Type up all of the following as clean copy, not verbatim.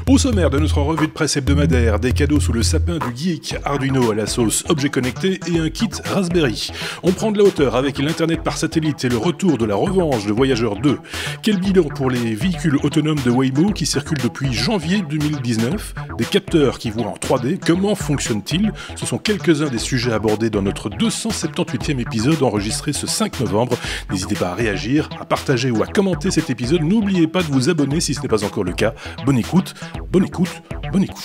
Au sommaire de notre revue de presse hebdomadaire, des cadeaux sous le sapin du geek, Arduino à la sauce objet connecté et un kit Raspberry. On prend de la hauteur avec l'internet par satellite et le retour de la revanche de Voyageur 2. Quel bilan pour les véhicules autonomes de Waymo qui circulent depuis janvier 2019? Des capteurs qui voient en 3D, comment fonctionnent-ils? Ce sont quelques-uns des sujets abordés dans notre 278e épisode enregistré ce 5 novembre. N'hésitez pas à réagir, à partager ou à commenter cet épisode. N'oubliez pas de vous abonner si ce n'est pas encore le cas. Bonne écoute, bonne écoute, bonne écoute.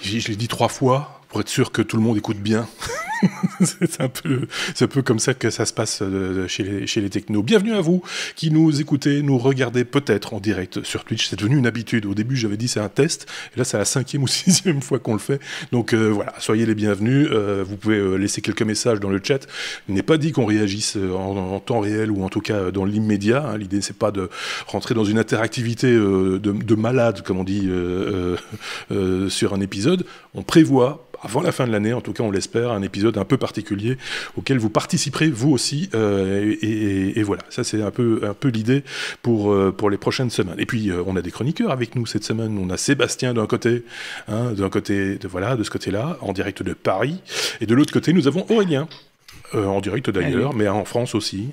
Je l'ai dit 3 fois pour être sûr que tout le monde écoute bien. C'est un peu comme ça que ça se passe chez les technos. Bienvenue à vous qui nous écoutez, nous regardez peut-être en direct sur Twitch. C'est devenu une habitude. Au début, j'avais dit c'est un test. Et là, c'est la 5e ou 6e fois qu'on le fait. Donc voilà, soyez les bienvenus. Vous pouvez laisser quelques messages dans le chat. Il n'est pas dit qu'on réagisse en temps réel ou en tout cas dans l'immédiat. Hein. L'idée, c'est pas de rentrer dans une interactivité de malade, comme on dit, sur un épisode. On prévoit, avant la fin de l'année, en tout cas on l'espère, un épisode un peu particulier auquel vous participerez vous aussi et voilà, ça c'est un peu l'idée pour les prochaines semaines. Et puis on a des chroniqueurs avec nous cette semaine. On a Sébastien d'un côté, de ce côté-là, en direct de Paris, et de l'autre côté nous avons Aurélien. En direct d'ailleurs, mais en France aussi.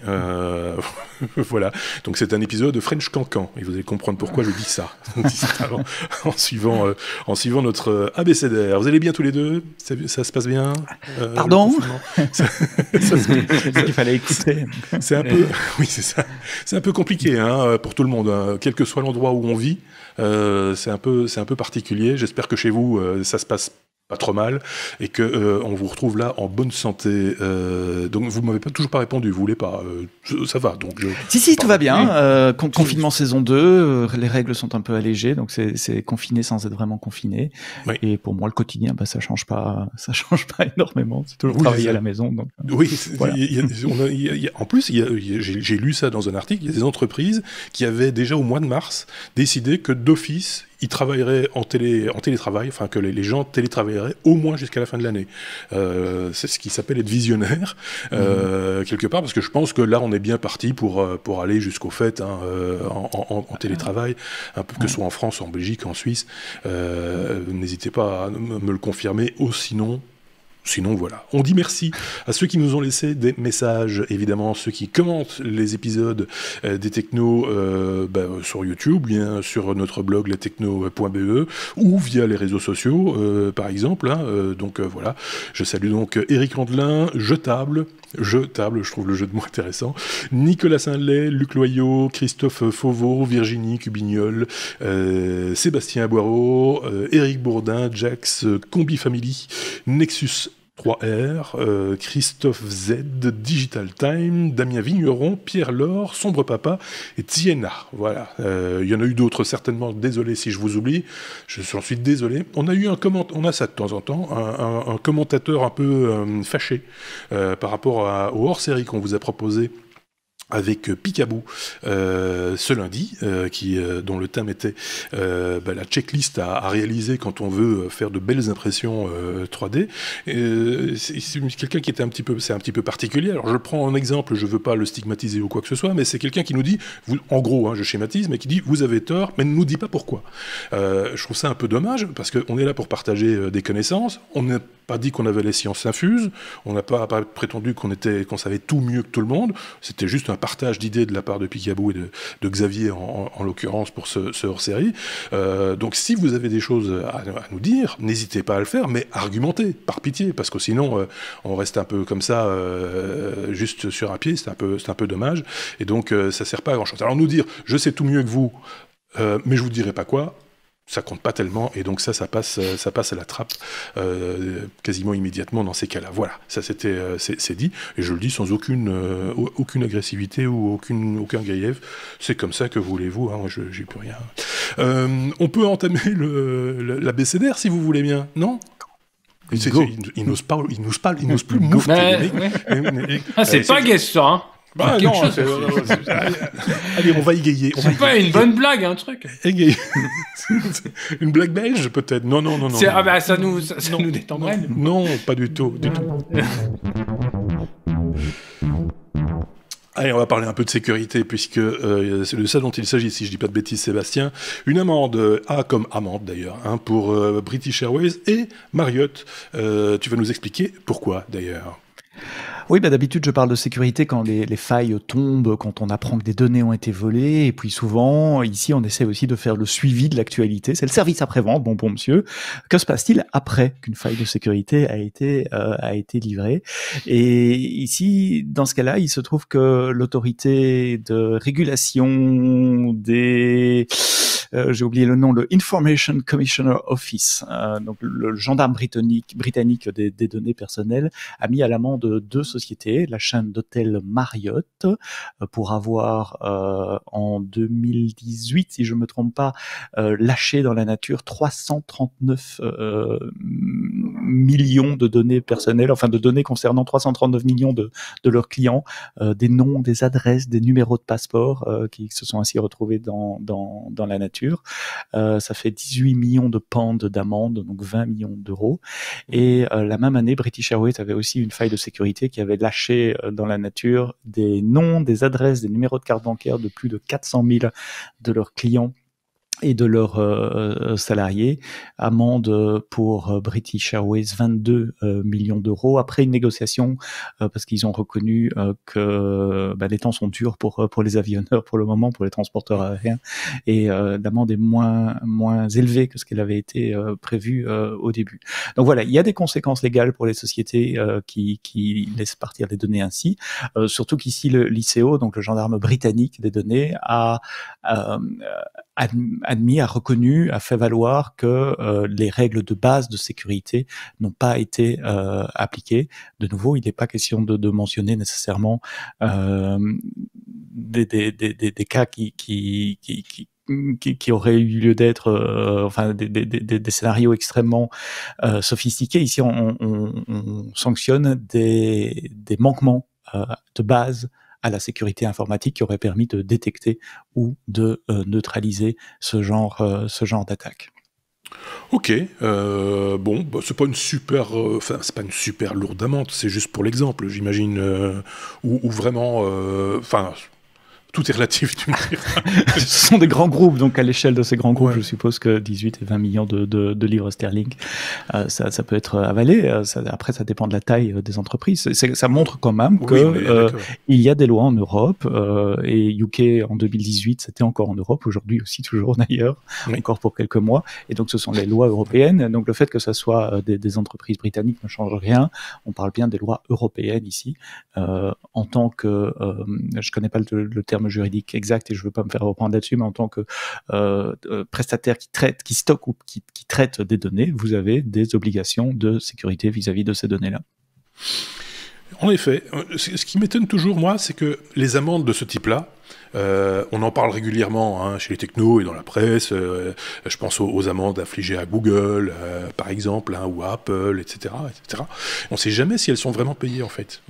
Voilà. Donc c'est un épisode de French Cancan. Et vous allez comprendre pourquoi je dis ça. en suivant notre abécédaire. Vous allez bien tous les deux? Ça se passe bien? Pardon? Il fallait écouter. C'est un peu... Oui, c'est ça. C'est un peu compliqué pour tout le monde. Hein. Quel que soit l'endroit où on vit, c'est un peu particulier. J'espère que chez vous, ça se passe pas trop mal, et que on vous retrouve là en bonne santé. Donc vous m'avez toujours pas répondu, vous voulez pas, ça va. Donc si tout va bien. Confinement saison 2, les règles sont un peu allégées, donc c'est confiné sans être vraiment confiné. Oui. Et pour moi le quotidien, ça change pas énormément. C'est toujours travailler à la maison. Donc, oui, voilà. En plus j'ai lu ça dans un article. Il y a des entreprises qui avaient déjà au mois de mars décidé que d'office ils travailleraient en télétravail, enfin que les gens télétravailleraient au moins jusqu'à la fin de l'année. C'est ce qui s'appelle être visionnaire, quelque part, parce que je pense que là, on est bien parti pour aller jusqu'au fait en télétravail, un peu que ce soit en France, en Belgique, en Suisse. N'hésitez pas à me le confirmer, ou Sinon, voilà. On dit merci à ceux qui nous ont laissé des messages, évidemment, ceux qui commentent les épisodes des technos sur YouTube, bien sur notre blog lestechno.be ou via les réseaux sociaux, par exemple. Donc voilà, je salue donc Eric Landelin, Jetable, je trouve le jeu de mots intéressant, Nicolas Saint-Lay, Luc Loyot, Christophe Fauveau, Virginie Cubignol, Sébastien Boireau, Éric Bourdin, Jax, Combi Family, Nexus 3R, Christophe Z, Digital Time, Damien Vigneron, Pierre Laure, Sombre Papa et Tiena. Voilà. Il y en a eu d'autres, certainement. Désolé si je vous oublie. J'en suis désolé. On a ça de temps en temps, un commentateur un peu fâché par rapport au hors-série qu'on vous a proposé avec Picaboo ce lundi, dont le thème était la checklist à réaliser quand on veut faire de belles impressions 3D. C'est quelqu'un qui était un petit peu particulier. Alors je prends un exemple, je veux pas le stigmatiser ou quoi que ce soit, mais c'est quelqu'un qui nous dit, en gros, je schématise, mais qui dit vous avez tort, mais ne nous dit pas pourquoi. Je trouve ça un peu dommage parce qu'on est là pour partager des connaissances. On n'a pas dit qu'on avait les sciences infuses, on n'a pas prétendu qu'on savait tout mieux que tout le monde. C'était juste un partage d'idées de la part de Picaboo et de Xavier en l'occurrence pour ce hors-série. Donc si vous avez des choses à nous dire, n'hésitez pas à le faire, mais argumentez, par pitié, parce que sinon on reste un peu comme ça, juste sur un pied, c'est un peu dommage, et donc ça sert pas à grand-chose. Alors nous dire, je sais tout mieux que vous, mais je vous dirai pas quoi, ça compte pas tellement, et donc ça passe à la trappe quasiment immédiatement dans ces cas-là. Voilà, ça c'est dit, et je le dis sans aucune agressivité ou aucun grief. C'est comme ça, que voulez-vous, moi j'ai plus rien. On peut entamer l'abécédaire si vous voulez bien, non? Il n'ose plus moufter. C'est pas gai ça, hein. Bah non, allez, on va égayer. C'est pas une bonne blague, un truc. Égayer. Une blague belge, peut-être. Non. Ça nous détendrait. Non, pas du tout. Allez, on va parler un peu de sécurité, puisque c'est de ça dont il s'agit, si je dis pas de bêtises, Sébastien. Une amende, A comme amende d'ailleurs, hein, pour British Airways et Marriott. Tu vas nous expliquer pourquoi d'ailleurs. Oui, d'habitude, je parle de sécurité quand les failles tombent, quand on apprend que des données ont été volées. Et puis souvent, ici, on essaie aussi de faire le suivi de l'actualité. C'est le service après-vente, bon monsieur. Que se passe-t-il après qu'une faille de sécurité a été livrée? Et ici, dans ce cas-là, il se trouve que l'autorité de régulation des... j'ai oublié le nom, le Information Commissioner Office, donc le gendarme britannique des données personnelles, a mis à l'amende 2 sociétés, la chaîne d'hôtels Marriott, pour avoir en 2018, si je me trompe pas, lâché dans la nature 339 millions de données personnelles, enfin de données concernant 339 millions de leurs clients, des noms, des adresses, des numéros de passeport qui se sont ainsi retrouvés dans la nature. Ça fait 18 millions de pounds d'amende, donc 20 millions d'euros. Et la même année, British Airways avait aussi une faille de sécurité qui avait lâché dans la nature des noms, des adresses, des numéros de carte bancaire de plus de 400 000 de leurs clients et de leurs salariés. Amende pour British Airways 22 millions d'euros après une négociation parce qu'ils ont reconnu que les temps sont durs pour les avionneurs pour le moment, pour les transporteurs aériens, et l'amende est moins élevée que ce qu'elle avait été prévue au début. Donc voilà, il y a des conséquences légales pour les sociétés qui laissent partir les données ainsi, surtout qu'ici l'ICO, donc le gendarme britannique des données, a reconnu, a fait valoir que les règles de base de sécurité n'ont pas été appliquées. De nouveau, il n'est pas question de mentionner nécessairement des cas qui auraient eu lieu d'être, enfin des scénarios extrêmement sophistiqués. Ici, on sanctionne des manquements de base à la sécurité informatique qui aurait permis de détecter ou de neutraliser ce genre d'attaque. Ok, bon, c'est pas une super, c'est pas une super lourde amende, c'est juste pour l'exemple, j'imagine, ou vraiment, tout est relatif, tu me diras. Ce sont des grands groupes, donc à l'échelle de ces grands groupes, je suppose que 18 et 20 millions de livres sterling, ça peut être avalé. Après, ça dépend de la taille des entreprises. Ça montre quand même il y a des lois en Europe, et UK en 2018, c'était encore en Europe, aujourd'hui aussi toujours d'ailleurs, encore pour quelques mois. Et donc, ce sont les lois européennes. Donc, le fait que ça soit des entreprises britanniques ne change rien. On parle bien des lois européennes ici. En tant que, je connais pas le terme juridique exact et je veux pas me faire reprendre là-dessus, mais en tant que prestataire qui stocke ou qui traite des données, vous avez des obligations de sécurité vis-à-vis de ces données-là. En effet, ce qui m'étonne toujours, moi, c'est que les amendes de ce type-là, on en parle régulièrement chez les technos et dans la presse. Je pense aux amendes infligées à Google, par exemple, ou à Apple, etc., etc. On ne sait jamais si elles sont vraiment payées, en fait.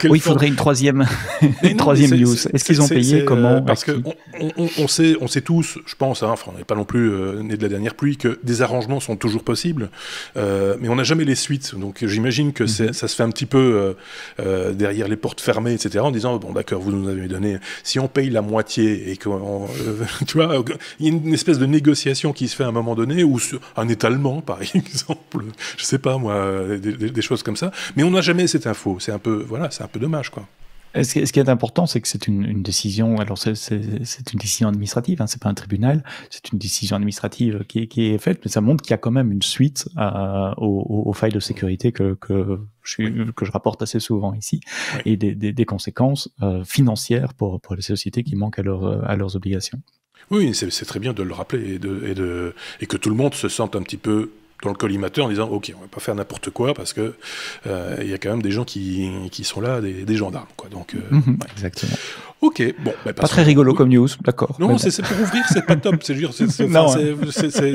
Il faudrait une troisième news. Est-ce qu'ils ont payé? Comment? Parce qu'on sait tous, je pense, on n'est pas non plus né de la dernière pluie, que des arrangements sont toujours possibles, mais on n'a jamais les suites. Donc j'imagine que ça se fait un petit peu derrière les portes fermées, etc., en disant, bon d'accord, vous nous avez donné... Si on paye la moitié et qu'on, tu vois, il y a une espèce de négociation qui se fait à un moment donné, ou sur un étalement, par exemple, je sais pas moi, des choses comme ça. Mais on n'a jamais cette info. C'est un peu dommage, quoi. Ce qui est important, c'est que c'est une décision. Alors c'est une décision administrative, c'est pas un tribunal. C'est une décision administrative qui est faite, mais ça montre qu'il y a quand même une suite aux failles de sécurité que je rapporte assez souvent ici, et des conséquences financières pour les sociétés qui manquent à leurs obligations. Oui, c'est très bien de le rappeler et que tout le monde se sente un petit peu dans le collimateur en disant ok, on va pas faire n'importe quoi parce que il y a quand même des gens qui sont là, des gendarmes, quoi. Donc exactement. Ok, bon, pas très rigolo comme news, d'accord. Non, c'est pour ouvrir, c'est pas top.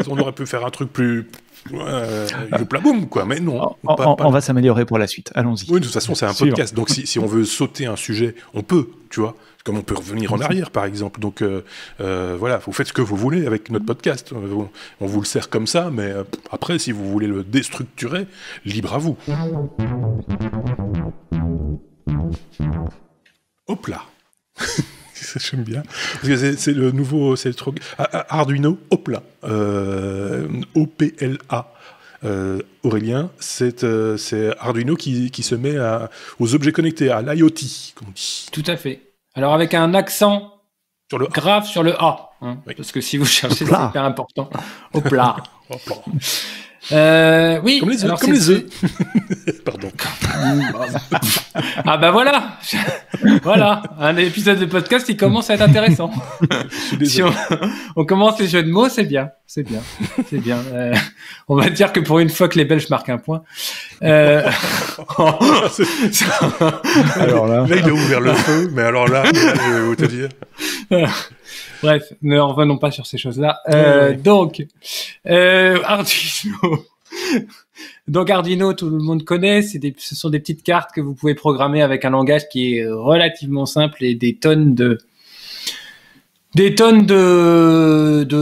On aurait pu faire un truc plus le plaboum, quoi, mais non. On va s'améliorer pour la suite. Allons-y. Oui, de toute façon, c'est un podcast, donc si on veut sauter un sujet, on peut, tu vois. Comme on peut revenir en arrière, par exemple. Donc, voilà, vous faites ce que vous voulez avec notre podcast. On vous le sert comme ça, mais après, si vous voulez le déstructurer, libre à vous. Hop là. J'aime bien. Parce que c'est le nouveau... C'est le Arduino Hopla. O-P-L-A. Aurélien, c'est Arduino qui se met aux objets connectés, à l'IoT, comme on dit. Tout à fait. Alors avec un accent sur le grave sur le A, hein, oui. Parce que si vous cherchez, c'est hyper important. Hopla. Oui. Comme les œufs. Pardon. Ah bah voilà. Voilà. Un épisode de podcast, il commence à être intéressant. Si on commence les jeux de mots, c'est bien. C'est bien. On va dire que pour une fois que les Belges marquent un point. Alors là, il a ouvert le feu, mais alors là, je vais vous te dire. Bref, ne revenons pas sur ces choses-là. Donc, Arduino. Donc Arduino, tout le monde connaît. Ce sont des petites cartes que vous pouvez programmer avec un langage qui est relativement simple et des tonnes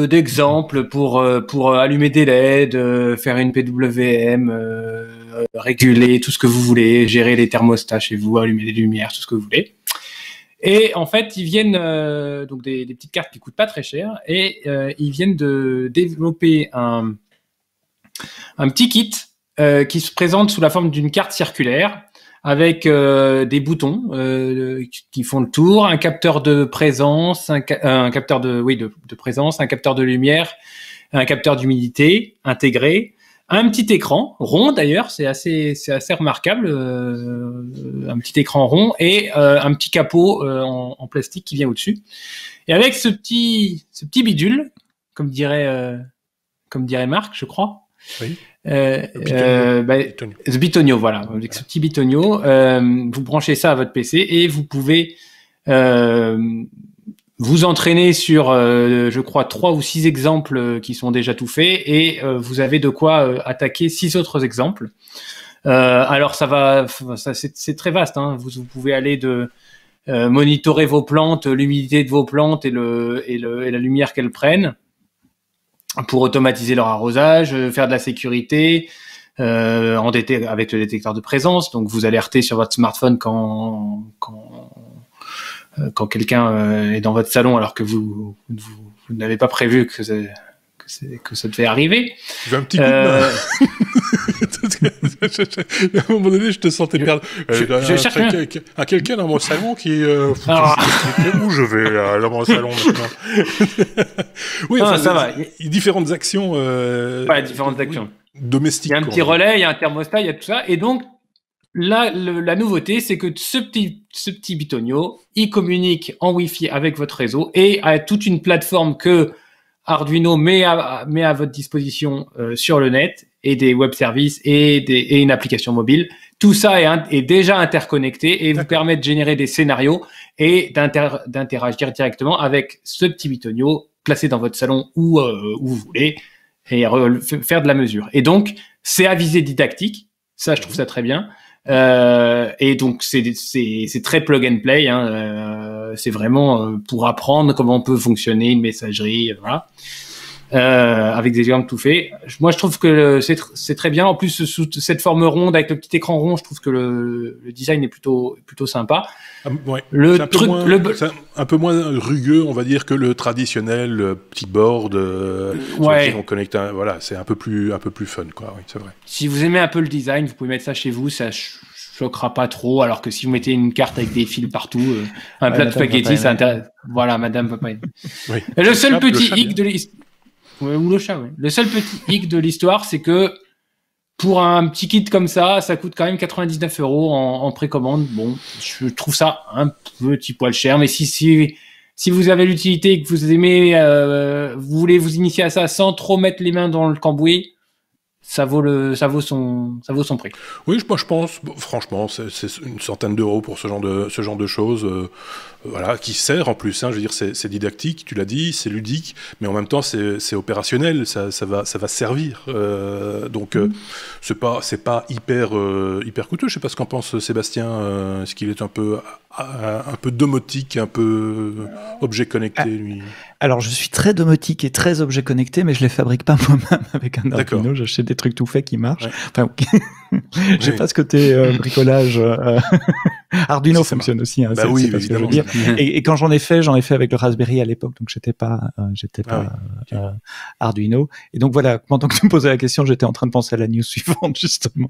d'exemples pour allumer des LED, faire une PWM, réguler tout ce que vous voulez, gérer les thermostats chez vous, allumer les lumières, tout ce que vous voulez. Et en fait, ils viennent donc des petites cartes qui coûtent pas très cher et ils viennent de développer un petit kit qui se présente sous la forme d'une carte circulaire avec des boutons qui font le tour, un capteur de présence, un capteur de présence, un capteur de lumière, un capteur d'humidité intégré, un petit écran rond d'ailleurs, c'est assez remarquable, un petit écran rond et un petit capot en plastique qui vient au-dessus. Et avec ce petit bidule, comme dirait Marc, je crois. Oui. Ce bitonio, voilà. Avec ce petit bitonio, vous branchez ça à votre PC et vous pouvez vous entraîner sur, je crois, 3 ou 6 exemples qui sont déjà tout faits et vous avez de quoi attaquer 6 autres exemples. Alors c'est très vaste. Hein. Vous pouvez aller de monitorer vos plantes, l'humidité de vos plantes et la lumière qu'elles prennent, pour automatiser leur arrosage, faire de la sécurité, avec le détecteur de présence. Donc, vous alertez sur votre smartphone quand quelqu'un est dans votre salon alors que vous n'avez pas prévu que ça devait arriver. Tu veux un petit coup de main. À un moment donné, je te sentais perdre. Je cherche quelqu'un dans mon salon qui où je vais dans mon salon maintenant. Oui, ça va. Différentes actions. Différentes actions. Domestiques. Il y a un petit relais, il y a un thermostat, il y a tout ça. Et donc, là, la nouveauté, c'est que ce petit bitonio, il communique en Wi-Fi avec votre réseau et a toute une plateforme que Arduino met à votre disposition sur le net et des web services et une application mobile. Tout ça est déjà interconnecté et vous permet de générer des scénarios et d'interagir directement avec ce petit bitonio placé dans votre salon où vous voulez et faire de la mesure. Et donc, c'est à visée didactique. Ça, je trouve ça très bien. Et donc, c'est très plug and play. Hein. C'est vraiment pour apprendre comment peut fonctionner une messagerie. Voilà. Avec des exemples tout faits. Moi, je trouve que c'est très bien. En plus, sous cette forme ronde avec le petit écran rond, je trouve que le design est plutôt sympa. Ouais. C'est un peu moins rugueux, on va dire, que le traditionnel petit board sur lequel on connecte. Voilà, c'est un peu plus fun, quoi. Oui, c'est vrai. Si vous aimez un peu le design, vous pouvez mettre ça chez vous. Ça choquera pas trop. Alors que si vous mettez une carte avec des fils partout, un plat de spaghetti, ça intéresse. Voilà, madame va pas aimer. Oui. Le seul petit hic de l'histoire. Ou le chat, oui. Le seul petit hic de l'histoire, c'est que pour un petit kit comme ça coûte quand même 99 € en précommande. Bon, je trouve ça un petit poil cher, mais si vous avez l'utilité et que vous aimez, vous voulez vous initier à ça sans trop mettre les mains dans le cambouis, ça vaut son prix. Oui, moi je pense, franchement, c'est une centaine d'euros pour ce genre de choses, voilà, qui sert en plus. Hein, je veux dire, c'est didactique, tu l'as dit, c'est ludique, mais en même temps c'est opérationnel, ça va servir. Donc c'est pas hyper coûteux. Je sais pas ce qu'en pense Sébastien. Est-ce qu'il est un peu domotique, un peu objet connecté, lui? Alors, je suis très domotique et très objet connecté, mais je les fabrique pas moi-même avec un Arduino. J'achète des trucs tout faits qui marchent. Ouais. Enfin, j'ai pas ce côté bricolage. Arduino fonctionne aussi. Hein, oui, c'est évidemment. Ce que je veux dire. Et quand j'en ai fait avec le Raspberry à l'époque, donc j'étais pas Arduino. Et donc voilà, pendant que tu me posais la question, j'étais en train de penser à la news suivante justement.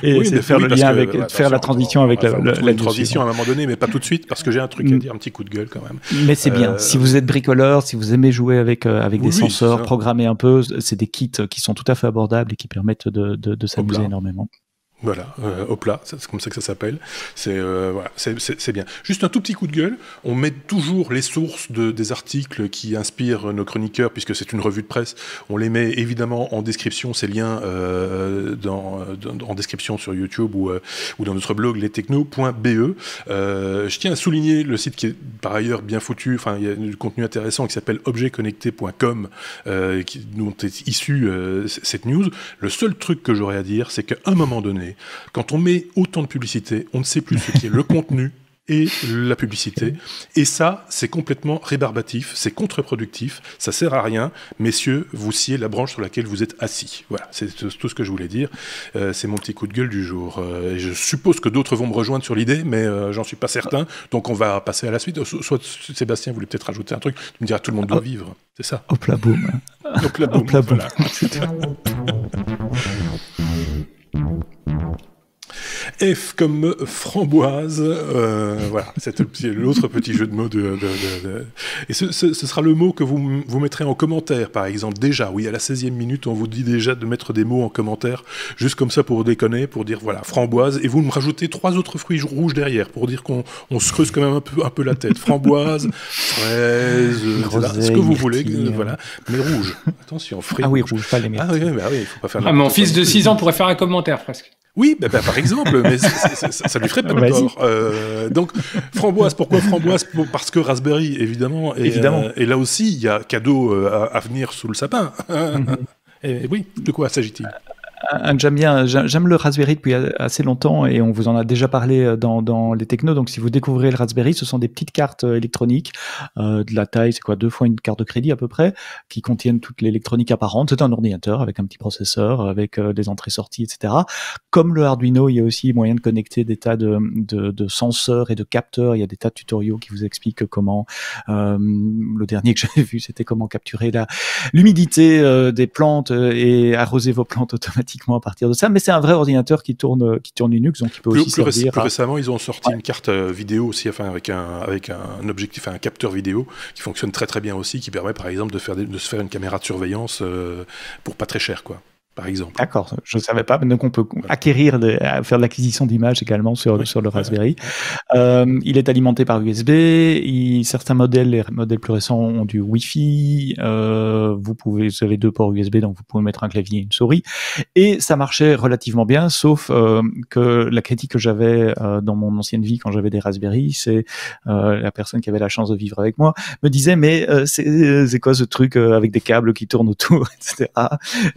Et c'est de faire le lien avec, faire la transition avec la transition à un moment donné, mais pas tout de suite, parce que j'ai un truc à dire, un petit coup de gueule quand même. Mais c'est bien. Si vous êtes bricoleur, si vous aimez jouer avec des senseurs, programmer un peu, c'est des kits qui sont tout à fait abordables et qui permettent de s'amuser énormément. Voilà, Hopla, c'est comme ça que ça s'appelle. C'est bien. Juste un tout petit coup de gueule. On met toujours les sources des articles qui inspirent nos chroniqueurs, puisque c'est une revue de presse. On les met évidemment en description, ces liens en description sur YouTube ou dans notre blog lestechno.be. Je tiens à souligner le site qui est par ailleurs bien foutu. Enfin, il y a du contenu intéressant qui s'appelle objetconnecté.com, dont est issue cette news. Le seul truc que j'aurais à dire, c'est qu'à un moment donné, quand on met autant de publicité, on ne sait plus ce qui est le contenu et la publicité. Et ça, c'est complètement rébarbatif, c'est contre-productif, ça sert à rien. Messieurs, vous sciez la branche sur laquelle vous êtes assis. Voilà, c'est tout ce que je voulais dire. C'est mon petit coup de gueule du jour. Et je suppose que d'autres vont me rejoindre sur l'idée, mais j'en suis pas certain. Donc on va passer à la suite. Soit Sébastien voulait peut-être rajouter un truc. Tu me diras, tout le monde doit vivre. C'est ça. Hop là, boum. Hop là, boum. Hop là, boum. Voilà. F comme framboise, voilà, c'est l'autre petit jeu de mots et ce sera le mot que vous mettrez en commentaire, par exemple. Déjà, oui, à la 16e minute, on vous dit déjà de mettre des mots en commentaire, juste comme ça pour déconner, pour dire, voilà, framboise, et vous me rajoutez 3 autres fruits rouges derrière, pour dire qu'on se creuse quand même un peu la tête. Framboise, fraise, ce que vous voulez, voilà, mais rouge. Attention, fruits. Ah oui, rouge, pas les Ah oui, il faut pas faire mon fils de 6 ans pourrait faire un commentaire, presque. Oui, par exemple, mais ça lui ferait pas de tort. Donc, framboise, pourquoi framboise? Parce que Raspberry, évidemment. Et là aussi, il y a cadeau à venir sous le sapin. Et oui, de quoi s'agit-il? J'aime le Raspberry depuis assez longtemps et on vous en a déjà parlé dans les technos. Donc si vous découvrez le Raspberry, ce sont des petites cartes électroniques de la taille, c'est quoi, 2 fois une carte de crédit à peu près, qui contiennent toute l'électronique apparente. C'est un ordinateur avec un petit processeur, avec des entrées-sorties, etc. Comme le Arduino, il y a aussi moyen de connecter des tas de senseurs et de capteurs. Il y a des tas de tutoriaux qui vous expliquent comment. Le dernier que j'avais vu, c'était comment capturer l'humidité des plantes et arroser vos plantes automatiquement à partir de ça, mais c'est un vrai ordinateur qui tourne Linux, donc il peut aussi servir. Plus récemment, ils ont sorti une carte vidéo aussi, enfin avec un objectif, un capteur vidéo qui fonctionne très très bien aussi, qui permet par exemple de se faire une caméra de surveillance pour pas très cher, quoi. Par exemple. D'accord, je ne savais pas. Donc on peut faire de l'acquisition d'images également sur le Raspberry. Il est alimenté par USB. Certains modèles, les modèles plus récents, ont du Wi-Fi. Vous avez 2 ports USB, donc vous pouvez mettre un clavier et une souris. Et ça marchait relativement bien, sauf que la critique que j'avais dans mon ancienne vie quand j'avais des Raspberry, c'est la personne qui avait la chance de vivre avec moi me disait mais c'est quoi ce truc avec des câbles qui tournent autour, etc.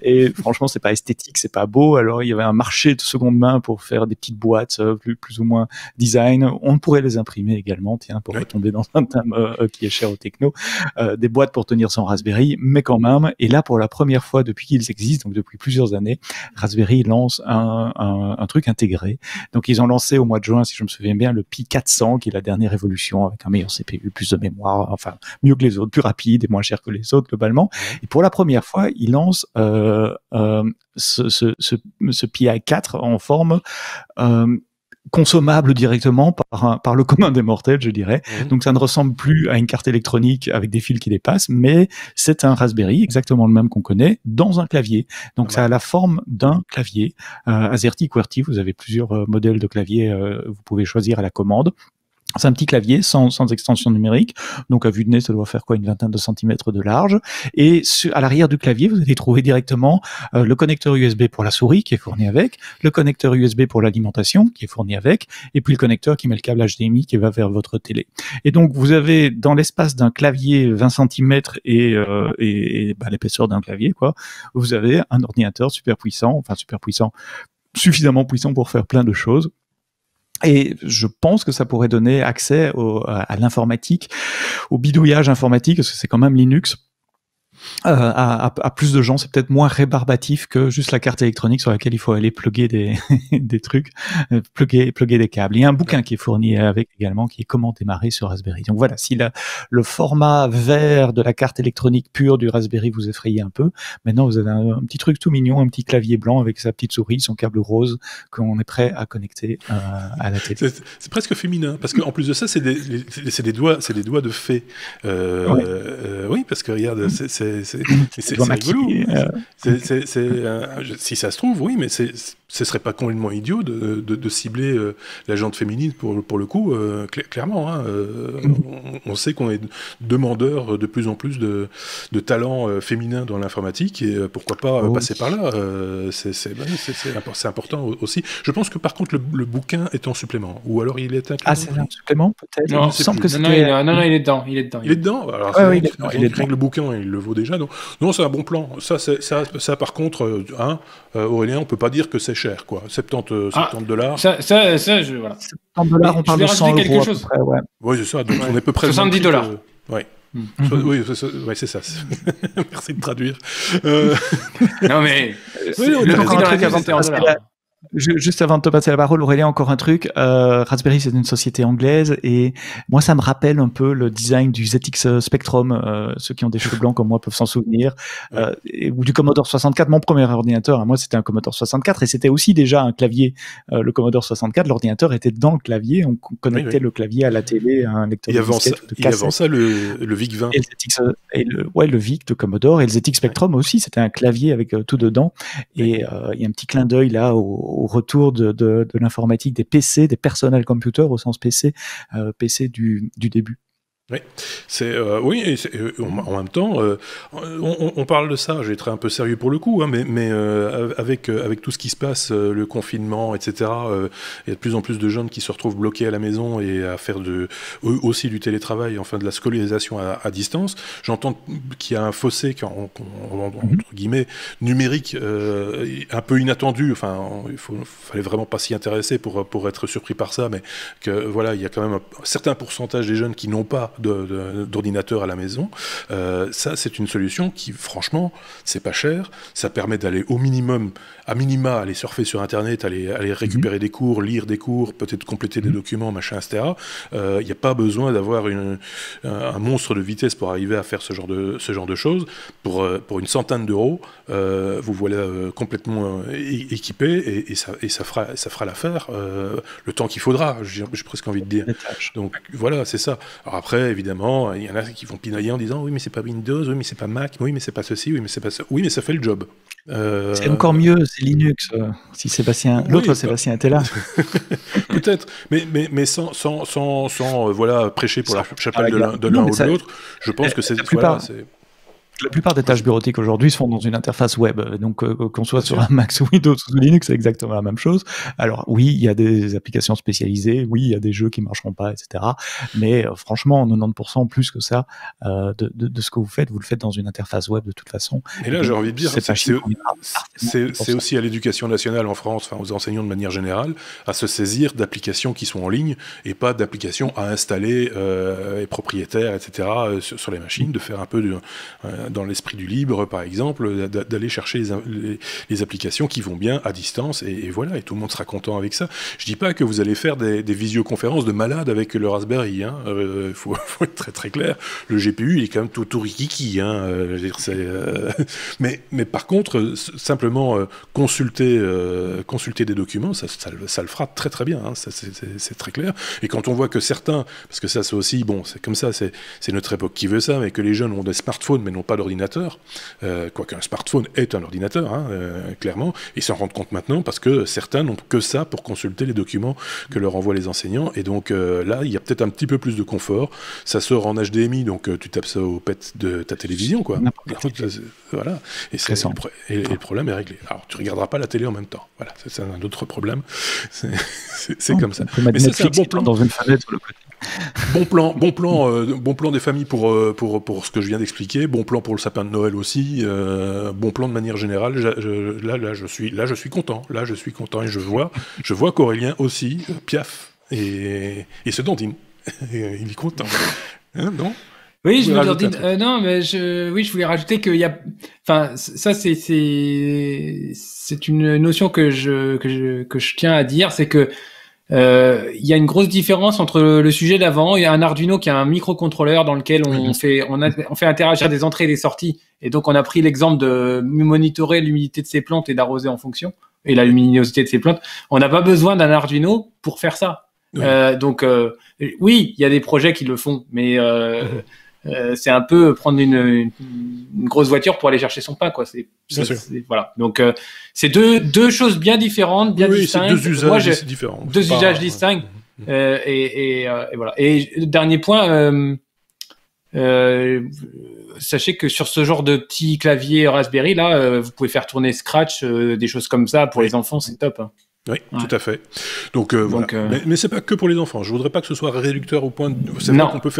Et franchement, c'est pas esthétique, c'est pas beau. Alors il y avait un marché de seconde main pour faire des petites boîtes plus ou moins design. On pourrait les imprimer également, tiens, pour retomber dans un thème qui est cher aux techno, des boîtes pour tenir son Raspberry, mais quand même. Et là, pour la première fois depuis qu'ils existent, donc depuis plusieurs années, Raspberry lance un truc intégré. Donc ils ont lancé au mois de juin, si je me souviens bien, le Pi 400, qui est la dernière évolution avec un meilleur CPU, plus de mémoire, enfin mieux que les autres, plus rapide et moins cher que les autres globalement. Et pour la première fois, ils lancent ce Pi 4 en forme consommable directement par le commun des mortels, je dirais. Donc ça ne ressemble plus à une carte électronique avec des fils qui dépassent, mais c'est un Raspberry, exactement le même qu'on connaît, dans un clavier. Donc ça a la forme d'un clavier. AZERTY, QWERTY, vous avez plusieurs modèles de clavier, vous pouvez choisir à la commande. C'est un petit clavier sans extension numérique, donc à vue de nez, ça doit faire quoi, une vingtaine de centimètres de large. Et à l'arrière du clavier, vous allez trouver directement le connecteur USB pour la souris qui est fourni avec, le connecteur USB pour l'alimentation qui est fourni avec, et puis le connecteur qui met le câble HDMI qui va vers votre télé. Et donc vous avez dans l'espace d'un clavier 20 centimètres et l'épaisseur d'un clavier, quoi, vous avez un ordinateur suffisamment puissant pour faire plein de choses. Et je pense que ça pourrait donner accès à l'informatique, au bidouillage informatique, parce que c'est quand même Linux. à plus de gens, c'est peut-être moins rébarbatif que juste la carte électronique sur laquelle il faut aller plugger des trucs, plugger des câbles. Il y a un bouquin qui est fourni avec également, qui est comment démarrer sur Raspberry. Donc voilà, si le format vert de la carte électronique pure du Raspberry vous effrayait un peu, maintenant vous avez un petit truc tout mignon, un petit clavier blanc avec sa petite souris, son câble rose qu'on est prêt à connecter à la télé. C'est presque féminin, parce qu'en plus de ça, c'est des doigts de fée. Oui, parce que regarde, c'est rigolo. Si ça se trouve, oui, mais ce serait pas complètement idiot de cibler la jante féminine pour le coup, clairement. Hein, on sait qu'on est demandeur de plus en plus de talents féminins dans l'informatique, et pourquoi pas passer par là. C'est important aussi. Je pense que par contre le bouquin est en supplément, ou alors il est inclus. Ah, c'est un supplément peut-être. Non, non, il est dedans. Il est dedans. Il est dedans. Alors, le bouquin, il le vaut déjà. Non, c'est un bon plan. Ça par contre, Aurélien, on peut pas dire que c'est cher, quoi. 70 $. Ça, voilà. 70 $, on parle de 100 € quelque chose. à peu près, ouais. Oui, c'est ça. Donc on est à peu près 70 $. Ouais. Oui, c'est ça. Merci de traduire. Non mais le prix dans la case, juste avant de te passer la parole, Aurélien, encore un truc. Raspberry, c'est une société anglaise et moi, ça me rappelle un peu le design du ZX Spectrum. Ceux qui ont des cheveux blancs comme moi peuvent s'en souvenir. Ou du Commodore 64. Mon premier ordinateur, moi, c'était un Commodore 64 et c'était aussi déjà un clavier. Le Commodore 64, l'ordinateur était dans le clavier. On connectait le clavier à la télé, à un lecteur de disquette. Il y avait avant ça le VIC-20. Et le VIC de Commodore et le ZX Spectrum aussi. C'était un clavier avec tout dedans. Et il y a un petit clin d'œil là au retour de l'informatique, des PC, des personal computers au sens PC, PC du début. Oui, en même temps, on parle de ça. Je vais être un peu sérieux pour le coup, hein, mais avec tout ce qui se passe, le confinement, etc. Il y a de plus en plus de jeunes qui se retrouvent bloqués à la maison et à faire aussi du télétravail, enfin de la scolarisation à distance. J'entends qu'il y a un fossé entre guillemets numérique un peu inattendu. Enfin, fallait vraiment pas s'y intéresser pour être surpris par ça, mais que voilà, il y a quand même un certain pourcentage des jeunes qui n'ont pas d'ordinateur à la maison. Ça, c'est une solution qui, franchement, c'est pas cher. Ça permet d'aller au minimum, à minima, aller surfer sur Internet, aller récupérer des cours, lire des cours, peut-être compléter des documents, machin, etc. Il n'y a pas besoin d'avoir un monstre de vitesse pour arriver à faire ce genre de choses. Pour une centaine d'euros, vous voilà complètement équipé et ça fera l'affaire le temps qu'il faudra, j'ai presque envie de dire. Donc voilà, c'est ça. Alors après, évidemment, il y en a qui vont pinailler en disant oui mais c'est pas Windows, oui mais c'est pas Mac, oui mais c'est pas ceci, oui mais c'est pas ça, oui mais ça fait le job. C'est encore mieux, c'est Linux. Si l'autre Sébastien était là. Peut-être, mais sans voilà prêcher pour la chapelle de l'un ou de l'autre. Je pense que c'est la plupart des tâches bureautiques aujourd'hui se font dans une interface web. Donc, qu'on soit sur un Mac, sous Windows ou Linux, c'est exactement la même chose. Alors, oui, il y a des applications spécialisées. Oui, il y a des jeux qui marcheront pas, etc. Mais franchement, 90% plus que ça de ce que vous le faites dans une interface web de toute façon. Et là, j'ai envie de dire, c'est aussi à l'éducation nationale en France, enfin aux enseignants de manière générale, à se saisir d'applications qui sont en ligne et pas d'applications à installer et propriétaires, etc. sur les machines, de faire un peu dans l'esprit du libre, par exemple, d'aller chercher les applications qui vont bien à distance, et voilà, et tout le monde sera content avec ça. Je dis pas que vous allez faire des visioconférences de malades avec le Raspberry, hein. Faut être très très clair. Le GPU, il est quand même tout rikiki, hein. Mais par contre, simplement consulter des documents, ça le fera très très bien, hein. C'est très clair. Et quand on voit que certains, parce que ça c'est aussi, bon, c'est comme ça, c'est notre époque qui veut ça, mais que les jeunes ont des smartphones mais n'ont pas d'ordinateur, quoique un smartphone est un ordinateur, hein, clairement, ils s'en rendent compte maintenant parce que certains n'ont que ça pour consulter les documents que leur envoient les enseignants, et donc là, il y a peut-être un petit peu plus de confort, ça sort en HDMI, donc tu tapes ça au pet de ta télévision, quoi. Voilà, et le problème est réglé. Alors, tu regarderas pas la télé en même temps, voilà, c'est un autre problème, c'est comme ça. Mais ça, c'est un bon plan. Dans une fenêtre sur le côté. Bon plan des familles pour ce que je viens d'expliquer, bon plan pour le sapin de Noël aussi, bon plan de manière générale. Là je suis content, et je vois qu'Aurélien aussi piaffe et se dandine. Il est content, hein, non? Oui, je voulais dire, non, mais je voulais rajouter qu'il y a, enfin, ça c'est une notion que je tiens à dire, c'est que il y a une grosse différence entre le sujet d'avant. Il y a un Arduino qui a un microcontrôleur dans lequel on fait interagir des entrées et des sorties. Et donc, on a pris l'exemple de monitorer l'humidité de ses plantes et d'arroser en fonction, et la luminosité de ses plantes. On n'a pas besoin d'un Arduino pour faire ça. Oui. Donc, oui, il y a des projets qui le font, mais c'est un peu prendre une grosse voiture pour aller chercher son pain, quoi. Voilà. Donc, c'est deux choses bien différentes, bien distinctes. C'est deux usages différents. Deux usages distincts. Et voilà. Et dernier point, sachez que sur ce genre de petit clavier Raspberry, là, vous pouvez faire tourner Scratch, des choses comme ça pour les enfants, c'est top. Hein. Oui, tout à fait. Donc, voilà. Mais c'est pas que pour les enfants. Je voudrais pas que ce soit réducteur au point de... C'est vrai qu'on peut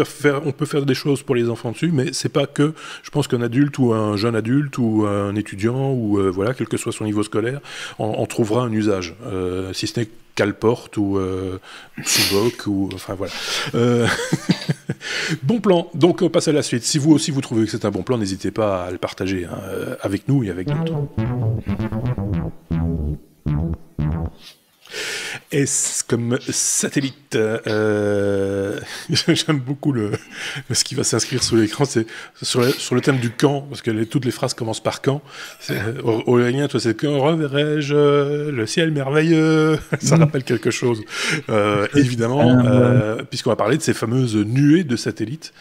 faire des choses pour les enfants dessus, mais c'est pas que... Je pense qu'un adulte ou un jeune adulte ou un étudiant ou voilà, quel que soit son niveau scolaire, on trouvera un usage. Si ce n'est Calporte ou Subok ou... Enfin, voilà. Bon plan. Donc, on passe à la suite. Si vous aussi, vous trouvez que c'est un bon plan, n'hésitez pas à le partager avec nous et avec d'autres. S comme satellite. J'aime beaucoup ce qui va s'inscrire sous l'écran, c'est sur le thème du quand, parce que toutes les phrases commencent par quand. Aurélien, toi, c'est quand reverrai-je le ciel merveilleux. Ça rappelle quelque chose. Évidemment, puisqu'on va parler de ces fameuses nuées de satellites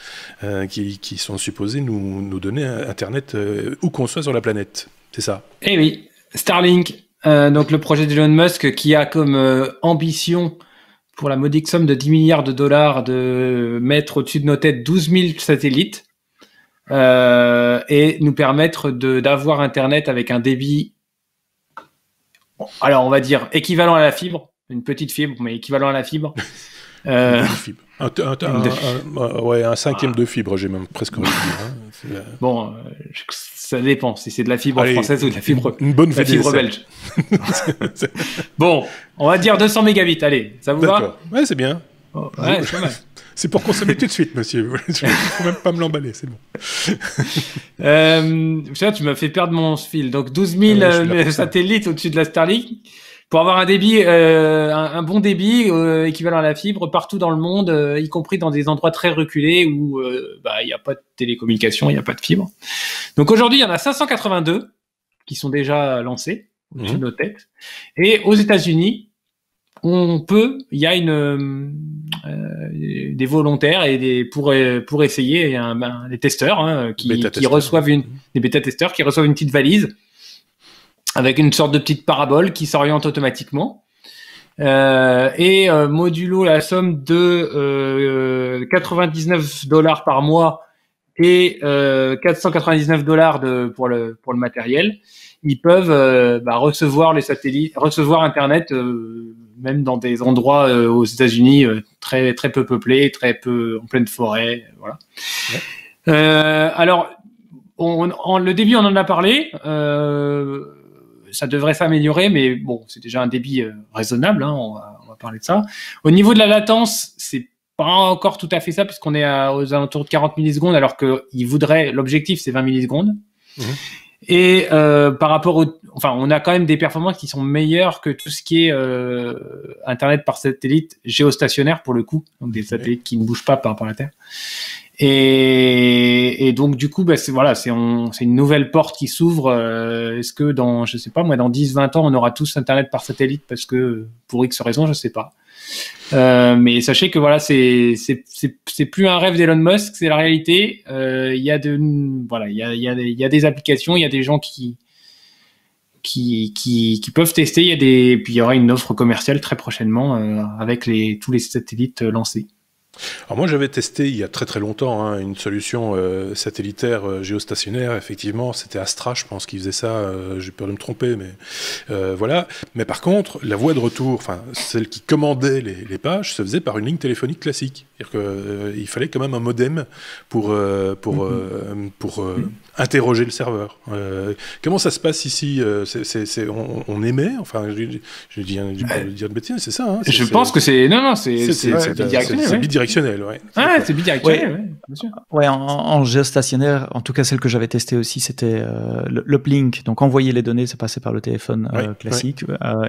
qui sont supposées nous donner Internet où qu'on soit sur la planète. C'est ça. Eh oui, Starlink. Donc le projet d'Elon Musk qui a comme ambition pour la modique somme de 10 milliards de dollars de mettre au-dessus de nos têtes 12 000 satellites et nous permettre d'avoir Internet avec un débit, alors on va dire équivalent à la fibre, une petite fibre mais équivalent à la fibre. Fibre. Un cinquième de fibre, j'ai même presque envie de dire. Bon, ça dépend si c'est de la fibre française ou de la fibre, une bonne fibre belge. Bon, on va dire 200 mégabits, allez, ça vous va ? Ouais, c'est bien. Oh, ouais, c'est pas mal. C'est pour consommer tout de suite, monsieur. Il ne faut même pas me l'emballer, c'est bon. Tu m'as fait perdre mon fil. Donc 12 000 satellites au-dessus de la Starlink. Pour avoir un débit, un bon débit équivalent à la fibre partout dans le monde, y compris dans des endroits très reculés où il n'y a pas de télécommunication, il n'y a pas de fibre. Donc aujourd'hui, il y en a 582 qui sont déjà lancés au-dessus de nos têtes. Et aux États-Unis, il y a des volontaires et pour essayer, il y a des testeurs qui reçoivent des bêta-testeurs qui reçoivent une petite valise avec une sorte de petite parabole qui s'oriente automatiquement. Et modulo la somme de $99 par mois et $499 pour le matériel, ils peuvent recevoir les satellites, recevoir Internet même dans des endroits aux États-Unis très très peu peuplés, très peu en pleine forêt, voilà. Ouais. Alors le débit, on en a parlé. Ça devrait s'améliorer, mais bon, c'est déjà un débit raisonnable, hein, on va parler de ça. Au niveau de la latence, c'est pas encore tout à fait ça, puisqu'on est aux alentours de 40 millisecondes, alors que l'objectif c'est 20 millisecondes. Et par rapport on a quand même des performances qui sont meilleures que tout ce qui est Internet par satellite géostationnaire pour le coup, donc des satellites qui ne bougent pas par rapport à la Terre. Et donc du coup c'est une nouvelle porte qui s'ouvre. Est-ce que dans 10-20 ans on aura tous Internet par satellite parce que pour X raisons, je sais pas. Mais sachez que voilà, c'est plus un rêve d'Elon Musk, c'est la réalité. Il y a des applications, il y a des gens qui peuvent tester, puis il y aura une offre commerciale très prochainement avec tous les satellites lancés. Alors moi j'avais testé il y a très très longtemps une solution satellitaire géostationnaire, effectivement c'était Astra je pense qui faisait ça, j'ai peur de me tromper mais voilà, mais par contre la voie de retour, enfin celle qui commandait les pages se faisait par une ligne téléphonique classique, c'est-à-dire qu'il fallait quand même un modem pour interroger le serveur. Comment ça se passe ici? On émet, enfin je dis de bêtises, c'est ça hein, je pense que c'est bidirectionnel. C'est bidirectionnel, ouais. C'est bidirectionnel, ouais. Ouais, en géostationnaire, en tout cas celle que j'avais testée aussi, c'était l'uplink. Donc envoyer les données, ça passait par le téléphone classique,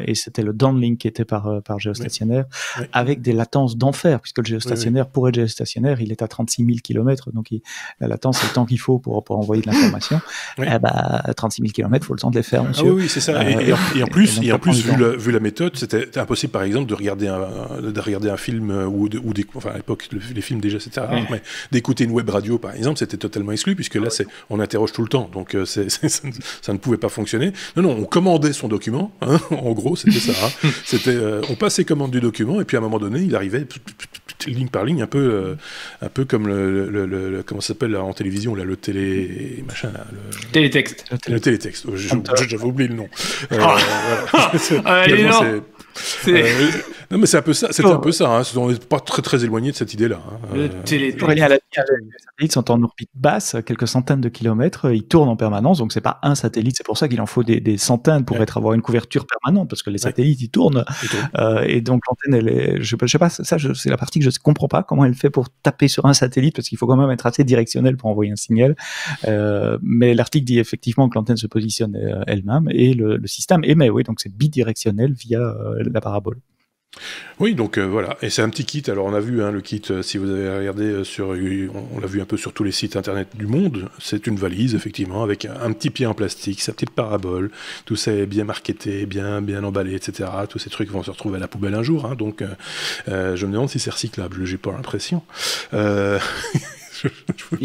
et c'était le downlink qui était par géostationnaire, avec des latences d'enfer, puisque le géostationnaire, pour être géostationnaire, il est à 36 000 km, donc la latence, c'est le temps qu'il faut pour envoyer de l'information. 36 000 km, il faut le temps de les faire, monsieur. Oui, c'est ça. Et en plus, vu la méthode, c'était impossible, par exemple, de regarder un film enfin à l'époque, les films déjà c'était rare, mais d'écouter une web radio par exemple, c'était totalement exclu, puisque là on interroge tout le temps, donc ça ne pouvait pas fonctionner. Non, on commandait son document, hein, en gros c'était ça. Hein. On passait commande du document, et puis à un moment donné, il arrivait ligne par ligne, un peu comme le comment ça s'appelle en télévision, là, le télé machin, là, télétexte. Le télétexte. J'avais oublié le nom. Non, mais c'est un peu ça. C'était un peu ça. Hein. On n'est pas très éloigné de cette idée-là. Hein. Les satellites sont en orbite basse, à quelques centaines de kilomètres. Ils tournent en permanence, donc c'est pas un satellite. C'est pour ça qu'il en faut des centaines pour avoir une couverture permanente, parce que les satellites ils tournent. Et donc l'antenne, elle est. Je sais pas. Ça, c'est la partie que je comprends pas. Comment elle fait pour taper sur un satellite, parce qu'il faut quand même être assez directionnel pour envoyer un signal. Mais l'article dit effectivement que l'antenne se positionne elle-même et le système émet. Oui, donc c'est bidirectionnel via la parabole. Oui, donc voilà, et c'est un petit kit. Alors on a vu le kit, si vous avez regardé on l'a vu un peu sur tous les sites internet du monde. C'est une valise effectivement avec un petit pied en plastique, sa petite parabole, tout ça est bien marketé, bien emballé, etc. Tous ces trucs vont se retrouver à la poubelle un jour, hein, donc je me demande si c'est recyclable. J'ai pas l'impression. Y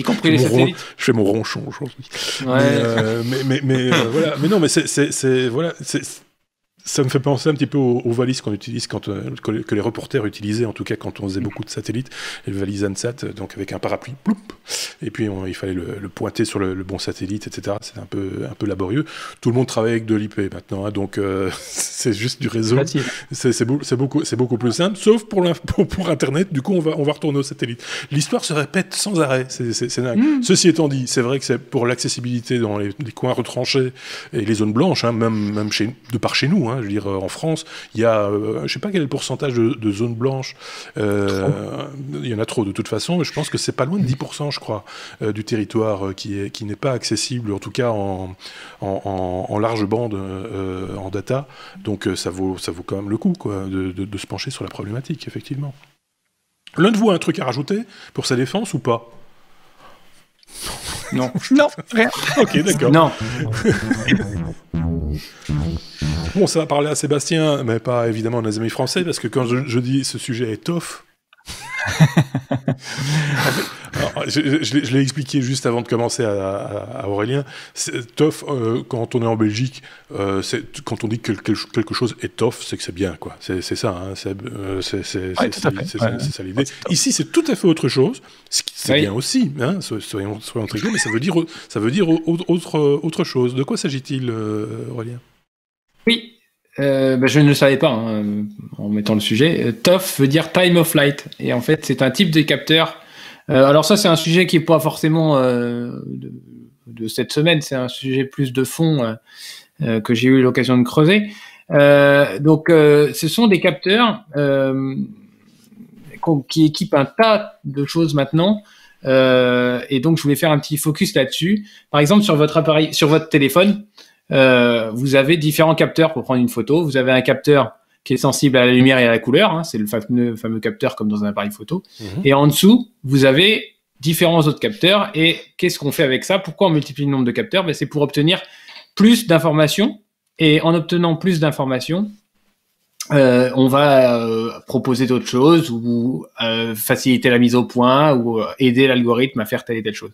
compris les satellites. Je fais mon ronchon aujourd'hui. Mais voilà. Mais non, mais ça me fait penser un petit peu aux valises qu'on utilise que les reporters utilisaient, en tout cas quand on faisait beaucoup de satellites, les valises ANSAT, donc avec un parapluie, ploup, et puis il fallait le pointer sur le bon satellite, etc. C'est un peu laborieux. Tout le monde travaille avec de l'IP maintenant, hein, donc c'est juste du réseau. C'est beaucoup plus simple, sauf pour Internet. Du coup, on va retourner au satellite. L'histoire se répète sans arrêt. C'est dingue. Ceci étant dit, c'est vrai que c'est pour l'accessibilité dans les coins retranchés et les zones blanches, hein, même de par chez nous. Hein, je veux dire, en France, il y a, je sais pas quel est le pourcentage de zones blanches. Il y en a trop de toute façon. Mais je pense que c'est pas loin de 10%, je crois, du territoire qui n'est pas accessible, en tout cas en large bande en data. Donc ça vaut quand même le coup, quoi, de se pencher sur la problématique, effectivement. L'un de vous a un truc à rajouter pour sa défense ou pas? Non. Non, rien. Ok, d'accord. Non. Bon, ça va parler à Sébastien, mais pas évidemment à nos amis français, parce que quand je dis ce sujet est tough, alors, je l'ai expliqué juste avant de commencer à Aurélien. Tough, quand on est en Belgique, quand on dit que quelque chose est tough, c'est que c'est bien, quoi. C'est ça, hein, c'est ça l'idée. Ici, c'est tout à fait autre chose. C'est bien aussi, hein, soyons très clairs, mais ça veut dire autre chose. De quoi s'agit-il, Aurélien? Oui. Je ne le savais pas, hein, en mettant le sujet. TOF veut dire time of flight, et en fait c'est un type de capteur. Alors ça c'est un sujet qui est pas forcément de cette semaine, c'est un sujet plus de fond que j'ai eu l'occasion de creuser. Donc ce sont des capteurs qui équipent un tas de choses maintenant. Et donc je voulais faire un petit focus là-dessus. Par exemple sur votre appareil, sur votre téléphone. Vous avez différents capteurs pour prendre une photo. Vous avez un capteur qui est sensible à la lumière et à la couleur, hein, c'est le fameux capteur comme dans un appareil photo. Et en dessous, vous avez différents autres capteurs. Et qu'est-ce qu'on fait avec ça? Pourquoi on multiplie le nombre de capteurs? C'est pour obtenir plus d'informations. Et en obtenant plus d'informations, on va proposer d'autres choses ou faciliter la mise au point ou aider l'algorithme à faire telle et telle chose.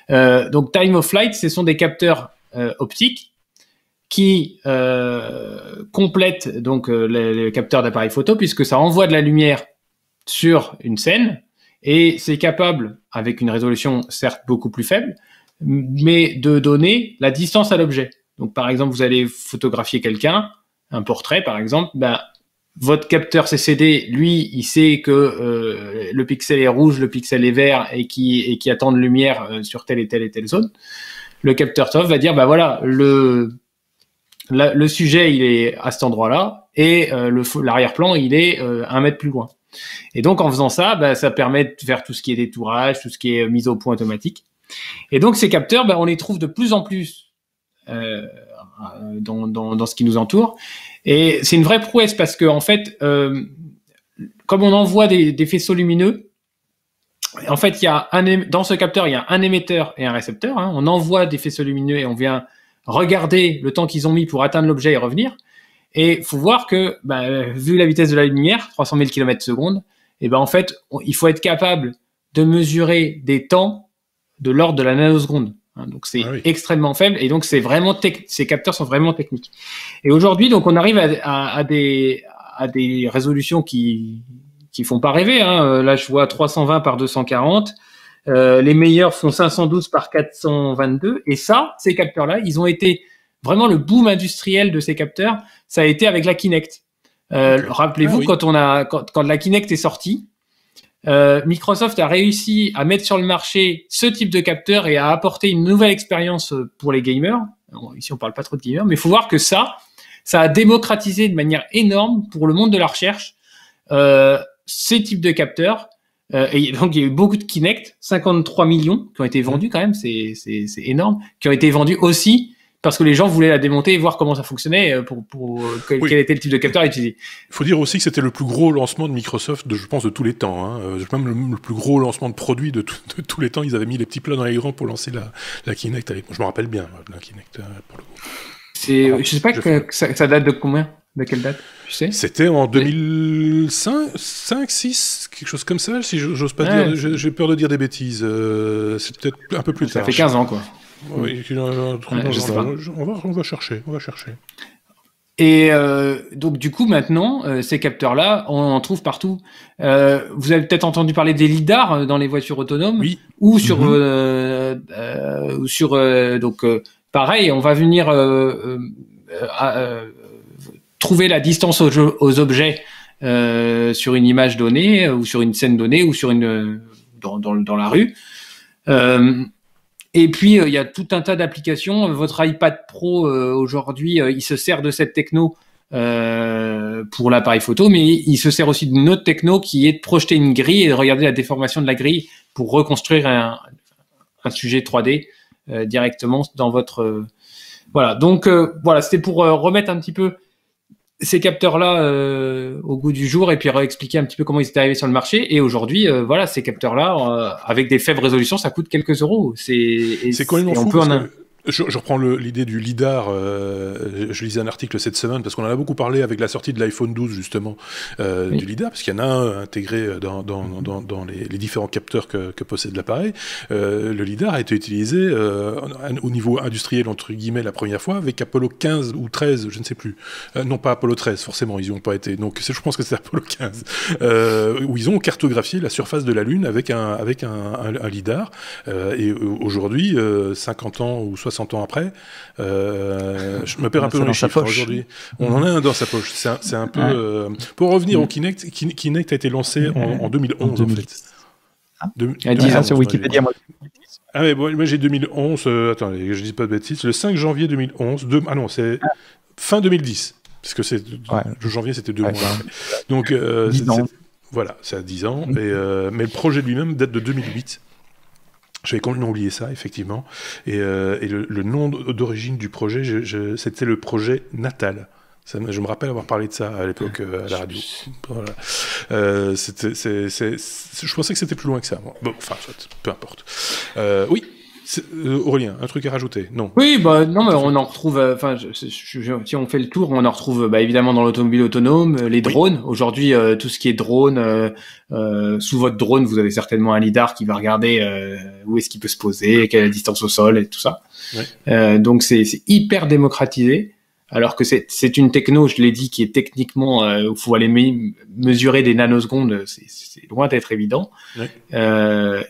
Donc time of flight, ce sont des capteurs optiques qui complète donc les capteurs d'appareil photo, puisque ça envoie de la lumière sur une scène, et c'est capable, avec une résolution certes beaucoup plus faible, mais de donner la distance à l'objet. Donc par exemple, vous allez photographier quelqu'un, un portrait par exemple, votre capteur CCD, lui, il sait que le pixel est rouge, le pixel est vert, et qui attend de lumière sur telle et telle zone. Le capteur TOF va dire, voilà, le sujet, il est à cet endroit-là, et l'arrière-plan, il est 1 mètre plus loin. Et donc, en faisant ça, bah, ça permet de faire tout ce qui est détourage, tout ce qui est mise au point automatique. Et donc, ces capteurs, bah, on les trouve de plus en plus dans ce qui nous entoure. Et c'est une vraie prouesse parce que, en fait, comme on envoie des faisceaux lumineux, en fait, dans ce capteur, il y a un émetteur et un récepteur. Hein. On envoie des faisceaux lumineux et on vient regarder le temps qu'ils ont mis pour atteindre l'objet et revenir. Et il faut voir que, vu la vitesse de la lumière, 300 000 km/s, et ben en fait, il faut être capable de mesurer des temps de l'ordre de la nanoseconde. Hein, donc c'est extrêmement faible, et donc c'est vraiment ces capteurs sont vraiment techniques. Et aujourd'hui, donc on arrive à des résolutions qui font pas rêver. Hein. Là, je vois 320 par 240. Les meilleurs font 512 par 422. Et ça, ces capteurs-là, ils ont été vraiment le boom industriel de ces capteurs. Ça a été avec la Kinect. Rappelez-vous, quand la Kinect est sortie, Microsoft a réussi à mettre sur le marché ce type de capteur et à apporter une nouvelle expérience pour les gamers. Bon, ici, on parle pas trop de gamers, mais il faut voir que ça a démocratisé de manière énorme pour le monde de la recherche ces types de capteurs. Et donc, il y a eu beaucoup de Kinect, 53 millions qui ont été vendus quand même, c'est énorme, qui ont été vendus aussi parce que les gens voulaient la démonter et voir comment ça fonctionnait quel était le type de capteur à utiliser. Il faut dire aussi que c'était le plus gros lancement de Microsoft, je pense, de tous les temps. Hein. Même le plus gros lancement de produits de tous les temps. Ils avaient mis les petits plats dans les grands pour lancer la Kinect. Je me rappelle bien, la Kinect, pour le coup. Je sais pas que ça date de combien? De quelle date, tu sais? C'était en 2005, 6, quelque chose comme ça, si j'ose pas dire. J'ai peur de dire des bêtises. C'est peut-être un peu plus tard. Ça fait 15 ans, quoi. Oui, on va chercher. Et donc, du coup, maintenant, ces capteurs-là, on en trouve partout. Vous avez peut-être entendu parler des lidars dans les voitures autonomes. Oui. Ou sur... donc, pareil, on va venir... trouver la distance aux objets sur une image donnée ou sur une scène donnée ou sur dans la rue. Et puis il y a tout un tas d'applications. Votre iPad Pro aujourd'hui, il se sert de cette techno pour l'appareil photo, mais il se sert aussi d'une autre techno qui est de projeter une grille et de regarder la déformation de la grille pour reconstruire un sujet 3D directement dans votre voilà. Donc voilà, c'était pour remettre un petit peu ces capteurs-là au goût du jour et puis expliquer un petit peu comment ils étaient arrivés sur le marché. Et aujourd'hui, voilà, ces capteurs-là, avec des faibles résolutions, ça coûte quelques euros. C'est complètement fou parce que je reprends l'idée du lidar. Je lisais un article cette semaine parce qu'on en a beaucoup parlé avec la sortie de l'iPhone 12 justement du lidar, parce qu'il y en a un intégré dans les différents capteurs que possède l'appareil. Le lidar a été utilisé au niveau industriel entre guillemets la première fois avec Apollo 15 ou 13, je ne sais plus. Non, pas Apollo 13, forcément ils n'y ont pas été. Donc je pense que c'est Apollo 15 où ils ont cartographié la surface de la Lune avec un lidar. Et aujourd'hui, 50 ans ou 60 ans après, je me perds un peu dans les chiffres aujourd'hui. On en a un dans sa poche. C'est un peu... pour revenir au Kinect, Kinect a été lancé en 2011 en fait. Il y a 10 ans sur Wikipédia, moi. Ah ouais, moi j'ai 2011, attendez, je dis pas de bêtises, le 5 janvier 2011, c'est fin 2010, parce que le janvier c'était 2 mois. Donc, 10 ans. Voilà, c'est à 10 ans, mais le projet lui-même date de 2008. J'avais complètement oublié ça, effectivement. Et le nom d'origine du projet, c'était le projet Natal. Je me rappelle avoir parlé de ça à l'époque à la radio. Voilà. Je pensais que c'était plus loin que ça. Bon, enfin, peu importe. Oui, Aurélien, un truc à rajouter? Non. Oui, non, mais on en retrouve. Enfin, si on fait le tour, on en retrouve évidemment dans l'automobile autonome, les drones. Oui. Aujourd'hui, tout ce qui est drone, sous votre drone, vous avez certainement un lidar qui va regarder où est-ce qu'il peut se poser, quelle est la distance au sol et tout ça. Oui. Donc c'est hyper démocratisé. Alors que c'est une techno, je l'ai dit, qui est techniquement, il faut aller mesurer des nanosecondes, c'est loin d'être évident. Oui.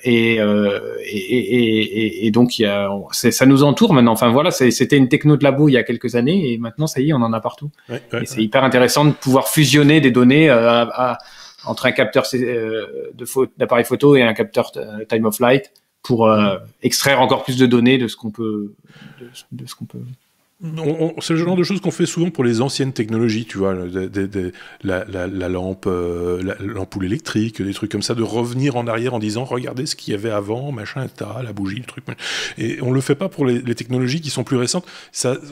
Et donc ça nous entoure maintenant. Enfin voilà, c'était une techno de labo il y a quelques années et maintenant ça y est, on en a partout. Oui, et c'est hyper intéressant de pouvoir fusionner des données entre un capteur d'appareil photo et un capteur time of flight pour extraire encore plus de données de ce qu'on peut C'est le genre de choses qu'on fait souvent pour les anciennes technologies, tu vois, la lampe, l'ampoule électrique, des trucs comme ça, de revenir en arrière en disant regardez ce qu'il y avait avant, machin, etc., la bougie, le truc. Et on le fait pas pour les technologies qui sont plus récentes.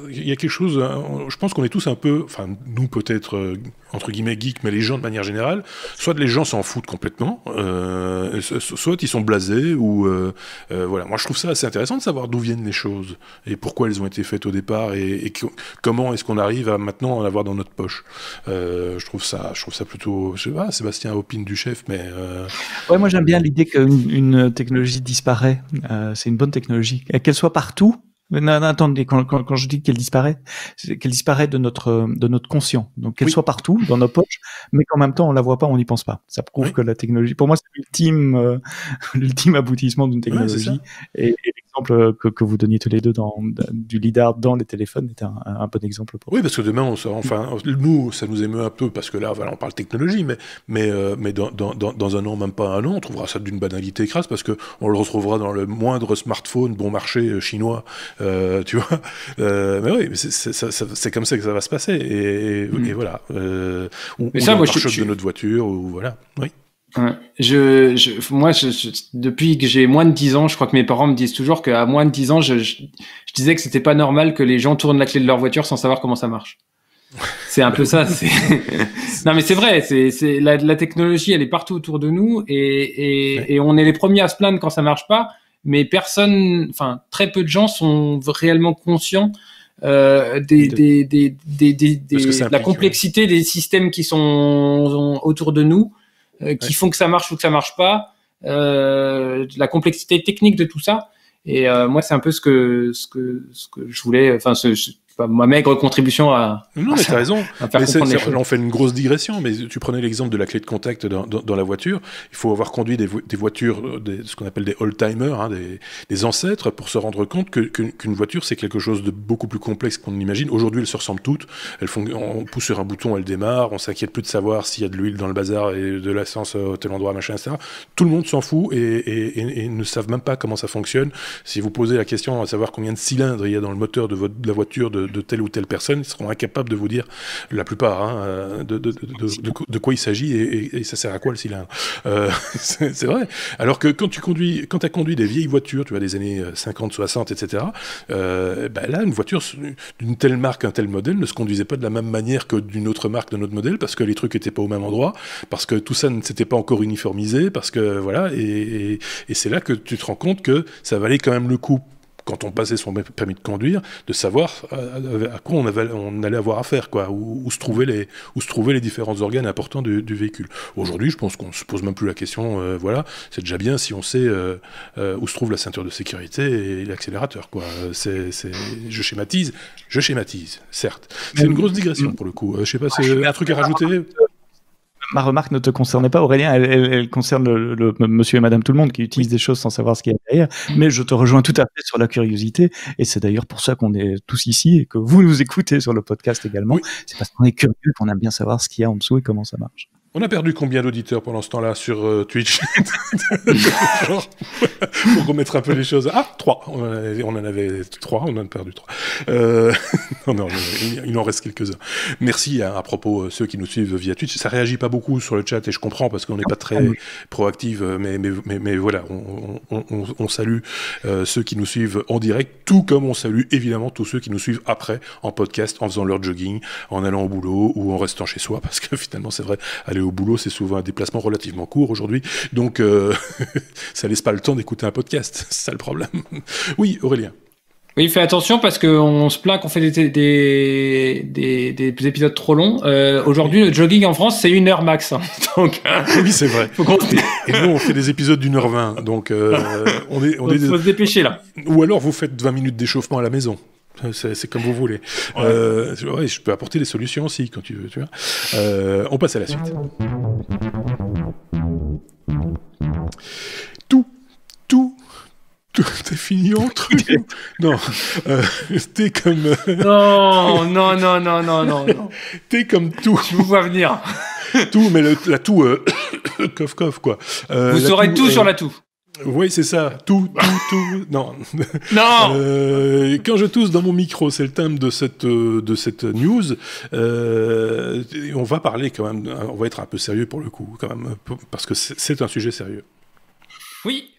Il y a quelque chose, je pense qu'on est tous un peu, enfin nous peut-être entre guillemets geeks, mais les gens de manière générale, soit les gens s'en foutent complètement, soit ils sont blasés ou voilà. Moi je trouve ça assez intéressant de savoir d'où viennent les choses et pourquoi elles ont été faites au départ. Et comment est-ce qu'on arrive à maintenant en avoir dans notre poche. Je trouve ça plutôt, je sais pas, Sébastien opine du chef, mais ouais, moi j'aime bien l'idée qu'une technologie disparaît. C'est une bonne technologie, qu'elle soit partout. Non, attendez, quand je dis qu'elle disparaît, c'est qu'elle disparaît de notre conscient. Donc qu'elle soit partout, dans nos poches, mais qu'en même temps on la voit pas, on n'y pense pas. Ça prouve que la technologie, pour moi, c'est l'ultime aboutissement d'une technologie. Et l'exemple que vous donniez tous les deux du lidar dans les téléphones est un bon exemple pour. Oui, parce que demain, nous, ça nous émeut un peu parce que là, voilà, on parle technologie, mais dans un an, même pas un an, on trouvera ça d'une banalité crasse parce que on le retrouvera dans le moindre smartphone bon marché chinois. Tu vois, mais oui, c'est comme ça que ça va se passer et voilà. Ou ça, moi, pare-choc de notre voiture, ou voilà. Oui. Moi, depuis que j'ai moins de 10 ans, je crois que mes parents me disent toujours qu'à moins de 10 ans, je disais que c'était pas normal que les gens tournent la clé de leur voiture sans savoir comment ça marche. C'est un peu ça. Non, mais c'est vrai. C'est la technologie, elle est partout autour de nous et on est les premiers à se plaindre quand ça marche pas. Mais très peu de gens sont réellement conscients de la complexité des systèmes qui sont autour de nous, qui font que ça marche ou que ça marche pas, la complexité technique de tout ça. Et moi, c'est un peu ce que je voulais. Enfin, ma maigre contribution à. Non, mais t'as raison. On fait une grosse digression, mais tu prenais l'exemple de la clé de contact dans la voiture. Il faut avoir conduit des voitures, ce qu'on appelle des old-timers, hein, des ancêtres, pour se rendre compte qu'une voiture, c'est quelque chose de beaucoup plus complexe qu'on l'imagine. Aujourd'hui, elles se ressemblent toutes. On pousse sur un bouton, elles démarrent. On s'inquiète plus de savoir s'il y a de l'huile dans le bazar et de l'essence à tel endroit, machin, etc. Tout le monde s'en fout et ne savent même pas comment ça fonctionne. Si vous posez la question à savoir combien de cylindres il y a dans le moteur de la voiture de telle ou telle personne, ils seront incapables de vous dire, la plupart, de quoi il s'agit et ça sert à quoi le cylindre. C'est vrai. Alors que quand tu as conduit des vieilles voitures, tu vois, des années 50, 60, etc., là, une voiture d'une telle marque, un tel modèle ne se conduisait pas de la même manière que d'une autre marque d'un autre modèle, parce que les trucs n'étaient pas au même endroit, parce que tout ça ne s'était pas encore uniformisé, parce que voilà, et c'est là que tu te rends compte que ça valait quand même le coup, quand on passait son permis de conduire, de savoir à quoi on allait avoir affaire, quoi, où se trouvaient les différents organes importants du véhicule. Aujourd'hui, je pense qu'on se pose même plus la question, voilà, c'est déjà bien si on sait où se trouve la ceinture de sécurité et l'accélérateur, quoi. Je schématise, certes. C'est une grosse digression pour le coup. Je sais pas, c'est un truc à rajouter. Ma remarque ne te concernait pas, Aurélien, elle concerne le monsieur et madame tout le monde qui utilisent des choses sans savoir ce qu'il y a derrière, mais je te rejoins tout à fait sur la curiosité, et c'est d'ailleurs pour ça qu'on est tous ici et que vous nous écoutez sur le podcast également. Oui. C'est parce qu'on est curieux, qu'on aime bien savoir ce qu'il y a en dessous et comment ça marche. On a perdu combien d'auditeurs pendant ce temps-là sur Twitch? Genre, pour remettre un peu les choses. 3. On en avait 3, on en a perdu 3. Non, il en reste quelques-uns. Merci à propos ceux qui nous suivent via Twitch. Ça réagit pas beaucoup sur le chat et je comprends parce qu'on n'est pas très proactif, mais voilà, on salue ceux qui nous suivent en direct, tout comme on salue évidemment tous ceux qui nous suivent après en podcast, en faisant leur jogging, en allant au boulot ou en restant chez soi, parce que finalement c'est vrai, aller au boulot c'est souvent un déplacement relativement court aujourd'hui, donc ça laisse pas le temps d'écouter un podcast, c'est ça le problème. Oui, Aurélien. Oui, fais attention parce qu'on se plaint qu'on fait des épisodes trop longs. Aujourd'hui, le jogging en France, c'est 1 heure max. Hein. Donc, oui, c'est vrai. Et nous, on fait des épisodes d'1h20. Donc, faut se dépêcher là. Ou alors, vous faites 20 minutes d'échauffement à la maison. C'est comme vous voulez. Ouais, je peux apporter des solutions aussi, quand tu veux. Tu vois. On passe à la suite. T'es fini en truc. Non, t'es comme. Non. T'es comme tout. Je vous vois venir. Tout, mais la toux, coff, quoi. Vous saurez tout sur la toux. Oui, c'est ça. Tout. Non. Non. Quand je tousse dans mon micro, c'est le thème de cette news. On va parler quand même. On va être un peu sérieux pour le coup, quand même, parce que c'est un sujet sérieux. Oui.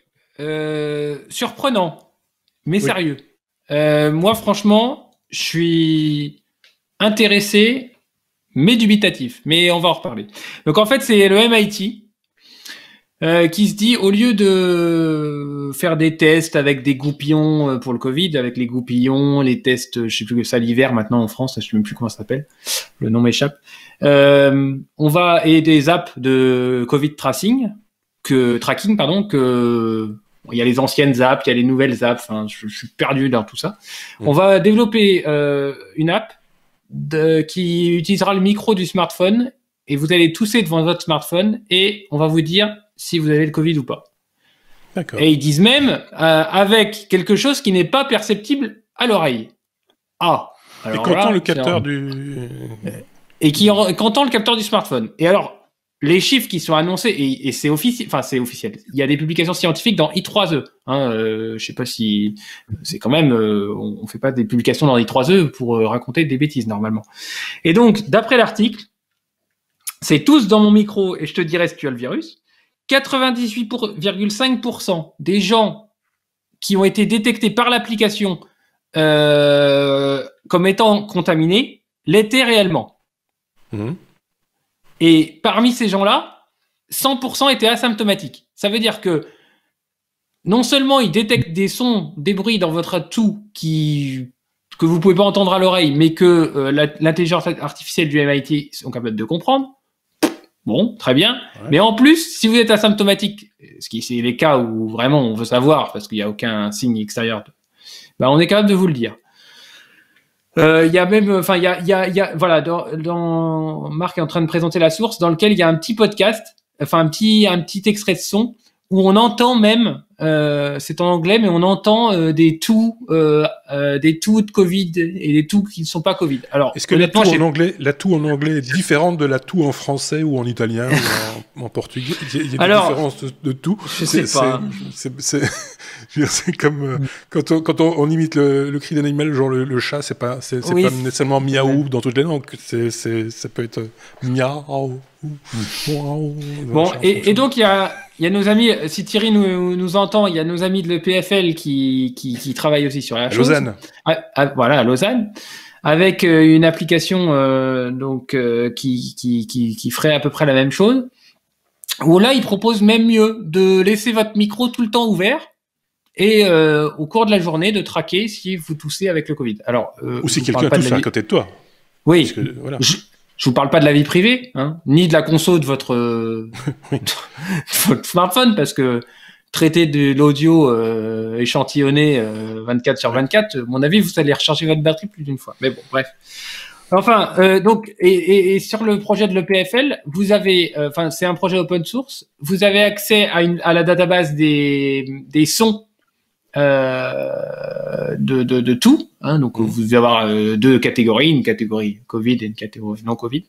Surprenant, mais sérieux. Moi, franchement, je suis intéressé, mais dubitatif. Mais on va en reparler. Donc, en fait, c'est le MIT. Qui se dit, au lieu de faire des tests avec des goupillons pour le Covid, avec les goupillons, les tests, je sais plus que salivaires maintenant en France, je sais même plus comment ça s'appelle, le nom m'échappe, et des apps de Covid tracking, il y a les anciennes apps, il y a les nouvelles apps, enfin, je suis perdu dans tout ça. On va développer une app qui utilisera le micro du smartphone et vous allez tousser devant votre smartphone et on va vous dire si vous avez le Covid ou pas. D'accord. Et ils disent même avec quelque chose qui n'est pas perceptible à l'oreille. Ah. Alors et qu'entend le capteur et qui entend le capteur du smartphone. Et alors, les chiffres qui sont annoncés, et c'est officiel, enfin c'est officiel. Il y a des publications scientifiques dans I3E. Je sais pas si c'est quand même, on fait pas des publications dans I3E pour raconter des bêtises normalement. Et donc, d'après l'article, c'est tous dans mon micro et je te dirai si tu as le virus. 98,5% des gens qui ont été détectés par l'application comme étant contaminés l'étaient réellement. Et parmi ces gens-là, 100% étaient asymptomatiques. Ça veut dire que non seulement ils détectent des sons, des bruits dans votre atout que vous pouvez pas entendre à l'oreille, mais que l'intelligence artificielle du MIT sont capables de comprendre. Bon, très bien. Ouais. Mais en plus, si vous êtes asymptomatique, ce qui c'est les cas où vraiment on veut savoir parce qu'il n'y a aucun signe extérieur, on est capable de vous le dire. Il y a même, enfin, il y a, voilà, dans Marc est en train de présenter la source dans lequel il y a un petit podcast, enfin un petit extrait de son où on entend même, c'est en anglais, mais on entend des toux de Covid et des toux qui ne sont pas Covid. Alors, est-ce que la toux en anglais est différente de la toux en français ou en italien ou en portugais? Il y a des différences de toux. Je sais pas. C'est comme quand on imite le cri d'un animal, genre le chat, c'est pas nécessairement miaou dans toutes les langues. Ça peut être miaou. Bon, et donc il y a nos amis, si Thierry nous entend, il y a nos amis de l'EPFL qui travaillent aussi sur la chose. Lausanne. Voilà, à Lausanne, avec une application qui ferait à peu près la même chose. Où là, ils proposent même mieux de laisser votre micro tout le temps ouvert et au cours de la journée de traquer si vous toussez avec le Covid. Alors, ou si quelqu'un tousse à côté de toi. Oui. Parce que, voilà. Je vous parle pas de la vie privée, ni de la conso de votre smartphone, parce que traiter de l'audio échantillonné 24 sur 24, à mon avis, vous allez recharger votre batterie plus d'une fois. Mais bon, bref. Enfin, donc, et sur le projet de l'EPFL, vous avez, c'est un projet open source. Vous avez accès à la database des sons de tout, donc vous allez avoir deux catégories, une catégorie Covid et une catégorie non Covid,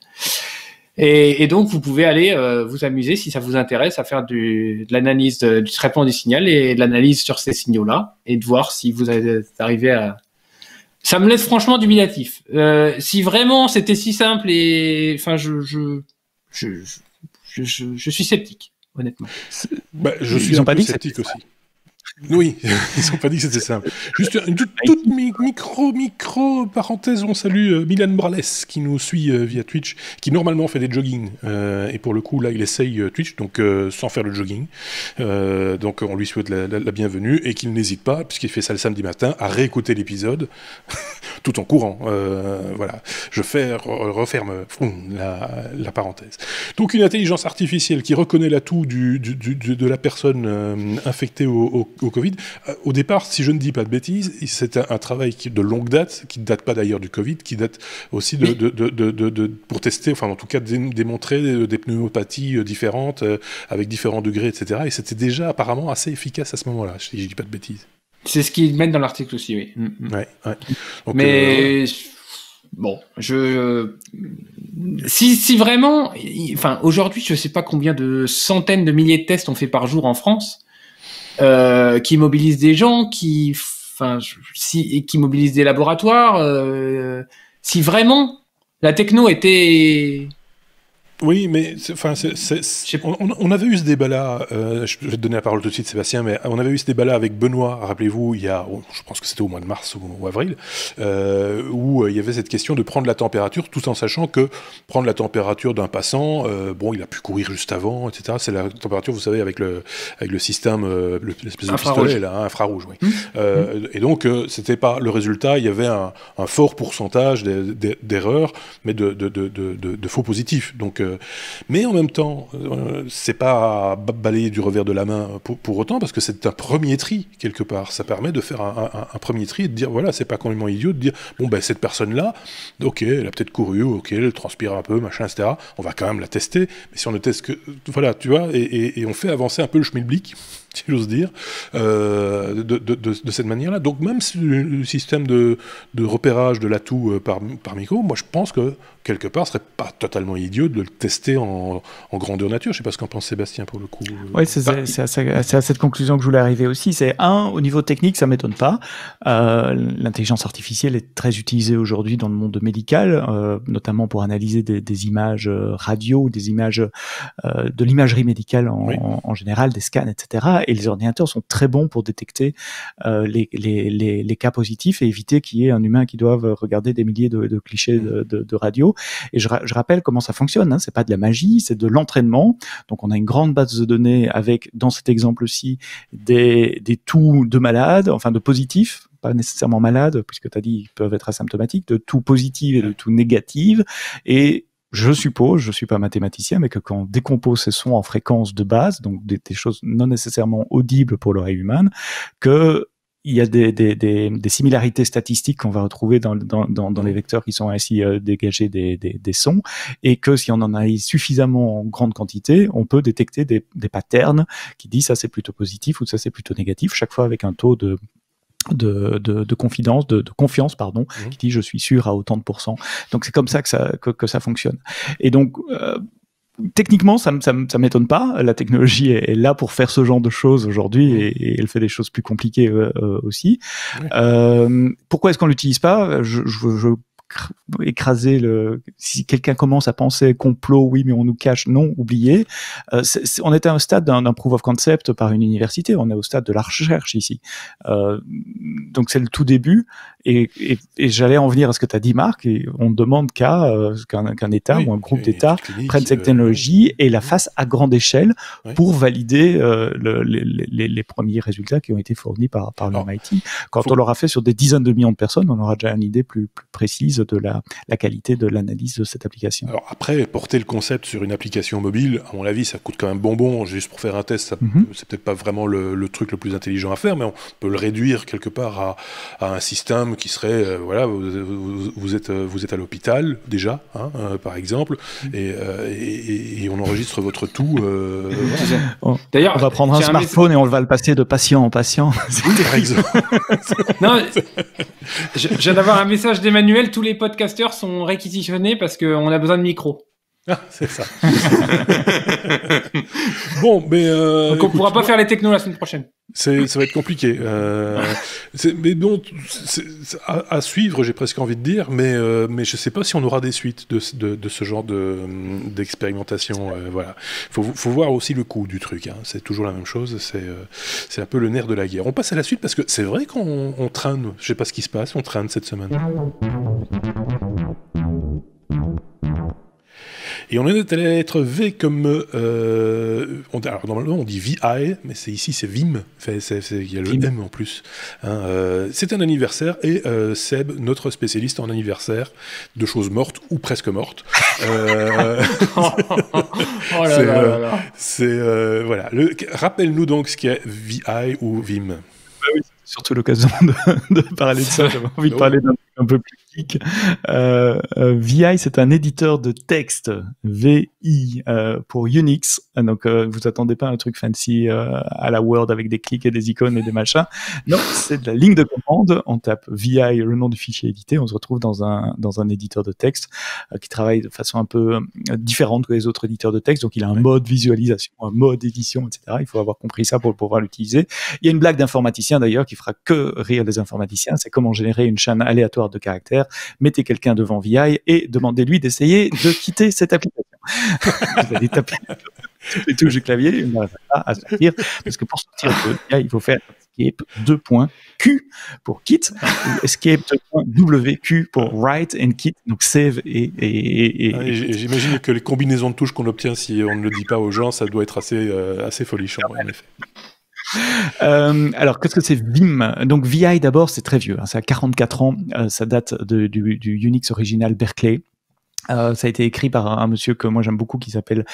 et donc vous pouvez aller vous amuser si ça vous intéresse à faire de l'analyse du traitement du signal et de l'analyse sur ces signaux-là et de voir si vous arrivez à. Ça me laisse franchement dubitatif. Si vraiment c'était si simple et enfin je suis sceptique, honnêtement. Je suis un peu sceptique aussi. Oui, ils n'ont pas dit que c'était simple. Juste une toute micro parenthèse, on salue Milan Morales qui nous suit via Twitch, qui normalement fait des jogging, et pour le coup là il essaye Twitch, donc sans faire le jogging, donc on lui souhaite la bienvenue et qu'il n'hésite pas, puisqu'il fait ça le samedi matin, à réécouter l'épisode tout en courant. Voilà, je referme la parenthèse. Donc une intelligence artificielle qui reconnaît l'atout de la personne infectée au Covid. Au départ, si je ne dis pas de bêtises, c'est un travail de longue date, qui ne date pas d'ailleurs du Covid, qui date aussi pour tester, enfin en tout cas démontrer des pneumopathies différentes, avec différents degrés, etc. Et c'était déjà apparemment assez efficace à ce moment-là, si je ne dis pas de bêtises. C'est ce qu'ils mettent dans l'article aussi, oui. Ouais. Donc, mais bon, si vraiment, enfin aujourd'hui, je ne sais pas combien de centaines de milliers de tests on fait par jour en France. qui mobilise des gens, qui mobilise des laboratoires. Si vraiment la techno était... Oui, mais on avait eu ce débat-là, je vais te donner la parole tout de suite Sébastien, mais on avait eu ce débat-là avec Benoît, rappelez-vous, je pense que c'était au mois de mars ou avril, où il y avait cette question de prendre la température, tout en sachant que prendre la température d'un passant, il a pu courir juste avant, etc. C'est la température, vous savez, avec le système, l'espèce de pistolet, là, infrarouge, oui. Et donc, c'était pas le résultat, il y avait un fort pourcentage d'erreurs, mais de faux positifs. Donc, mais en même temps, c'est pas à balayer du revers de la main pour autant, parce que c'est un premier tri quelque part. Ça permet de faire un premier tri et de dire voilà, c'est pas complètement idiot de dire cette personne-là, ok, elle a peut-être couru, ok, elle transpire un peu, machin, etc. On va quand même la tester, mais si on ne teste que, voilà, tu vois, et on fait avancer un peu le schmilblick, si j'ose dire, de cette manière-là. Donc même le système de repérage de l'atout par micro, moi je pense que quelque part, ce serait pas totalement idiot de le tester en grandeur nature. Je sais pas ce qu'en pense Sébastien pour le coup. Oui, c'est à cette conclusion que je voulais arriver aussi. C'est au niveau technique, ça m'étonne pas. L'intelligence artificielle est très utilisée aujourd'hui dans le monde médical, notamment pour analyser des images radio, des images de l'imagerie médicale en général, des scans, etc. Et les ordinateurs sont très bons pour détecter les cas positifs et éviter qu'il y ait un humain qui doive regarder des milliers de clichés de radio. Et je rappelle comment ça fonctionne, hein. C'est pas de la magie, c'est de l'entraînement. Donc on a une grande base de données avec, dans cet exemple-ci, des tout de malades, enfin de positifs, pas nécessairement malades, puisque tu as dit ils peuvent être asymptomatiques, de tout positifs et de tout négatifs. Et je suppose, je suis pas mathématicien, mais que quand on décompose ces sons en fréquences de base, donc des choses non nécessairement audibles pour l'oreille humaine, que il y a des similarités statistiques qu'on va retrouver dans les vecteurs qui sont ainsi dégagés des sons, et que si on en a suffisamment en grande quantité, on peut détecter des patterns qui disent ça c'est plutôt positif ou ça c'est plutôt négatif, chaque fois avec un taux de confiance, qui dit je suis sûr à autant de pourcents. Donc c'est comme ça que ça fonctionne. Et donc techniquement, ça m'étonne pas. La technologie est là pour faire ce genre de choses aujourd'hui, et elle fait des choses plus compliquées aussi. Pourquoi est-ce qu'on l'utilise pas? Je écraser si quelqu'un commence à penser complot, oui mais on nous cache, non, oubliez. On était à un stade d'un proof of concept par une université, on est au stade de la recherche ici, donc c'est le tout début, et j'allais en venir à ce que tu as dit Marc, et on demande qu'un État ou un groupe d'États prenne cette technologie et la fasse à grande échelle pour valider les premiers résultats qui ont été fournis par le MIT. Quand on l'aura fait sur des dizaines de millions de personnes, on aura déjà une idée plus précise de la qualité de l'analyse de cette application. Alors après, porter le concept sur une application mobile, à mon avis, ça coûte quand même bonbon. Juste pour faire un test, c'est peut-être pas vraiment le truc le plus intelligent à faire, mais on peut le réduire quelque part à un système qui serait, voilà, vous êtes à l'hôpital déjà, hein, par exemple, et on enregistre votre tout. D'ailleurs, on va prendre un smartphone et on va le passer de patient en patient. Oui, par exemple. Non, je viens d'avoir un message d'Emmanuel. Tous les podcasteurs sont réquisitionnés parce qu'on a besoin de micro. Ah, c'est ça. Bon, mais donc on ne pourra pas faire les technos la semaine prochaine. Ça va être compliqué. Mais bon, à suivre, j'ai presque envie de dire, mais je ne sais pas si on aura des suites de ce genre d'expérimentation. Voilà. Faut voir aussi le coût du truc. Hein. C'est toujours la même chose. C'est un peu le nerf de la guerre. On passe à la suite parce que c'est vrai qu'on traîne. Je ne sais pas ce qui se passe. On traîne cette semaine. Et on est allé être V comme... alors normalement on dit VI, mais ici c'est Vim. Il y a le M en plus. Hein, c'est un anniversaire, et Seb, notre spécialiste en anniversaire de choses mortes ou presque mortes. Voilà. Rappelle-nous donc ce qu'est VI ou Vim. Oui, c'est surtout l'occasion de parler de ça. J'avais envie de parler d'un truc un peu plus VI, c'est un éditeur de texte, VI, pour Unix. Donc, vous attendez pas un truc fancy à la Word avec des clics et des icônes et des machins. Non, c'est de la ligne de commande. On tape VI, le nom du fichier édité. On se retrouve dans un éditeur de texte qui travaille de façon un peu différente que les autres éditeurs de texte. Donc, il a un mode visualisation, un mode édition, etc. Il faut avoir compris ça pour pouvoir l'utiliser. Il y a une blague d'informaticien d'ailleurs qui fera que rire les informaticiens. C'est comment générer une chaîne aléatoire de caractères. Mettez quelqu'un devant VI et demandez-lui d'essayer de quitter cette application. Vous allez taper les touches du clavier, il n'arrive pas à sortir, parce que pour sortir de VI, il faut faire escape .q pour quit, ou escape .wq pour write and quit, donc save et j'imagine que les combinaisons de touches qu'on obtient si on ne le dit pas aux gens, ça doit être assez folichon, en effet. Alors, qu'est-ce que c'est Vim? Donc, VI, d'abord, c'est très vieux, hein, ça a 44 ans, ça date du Unix original Berkeley. Ça a été écrit par un monsieur que moi j'aime beaucoup qui s'appelle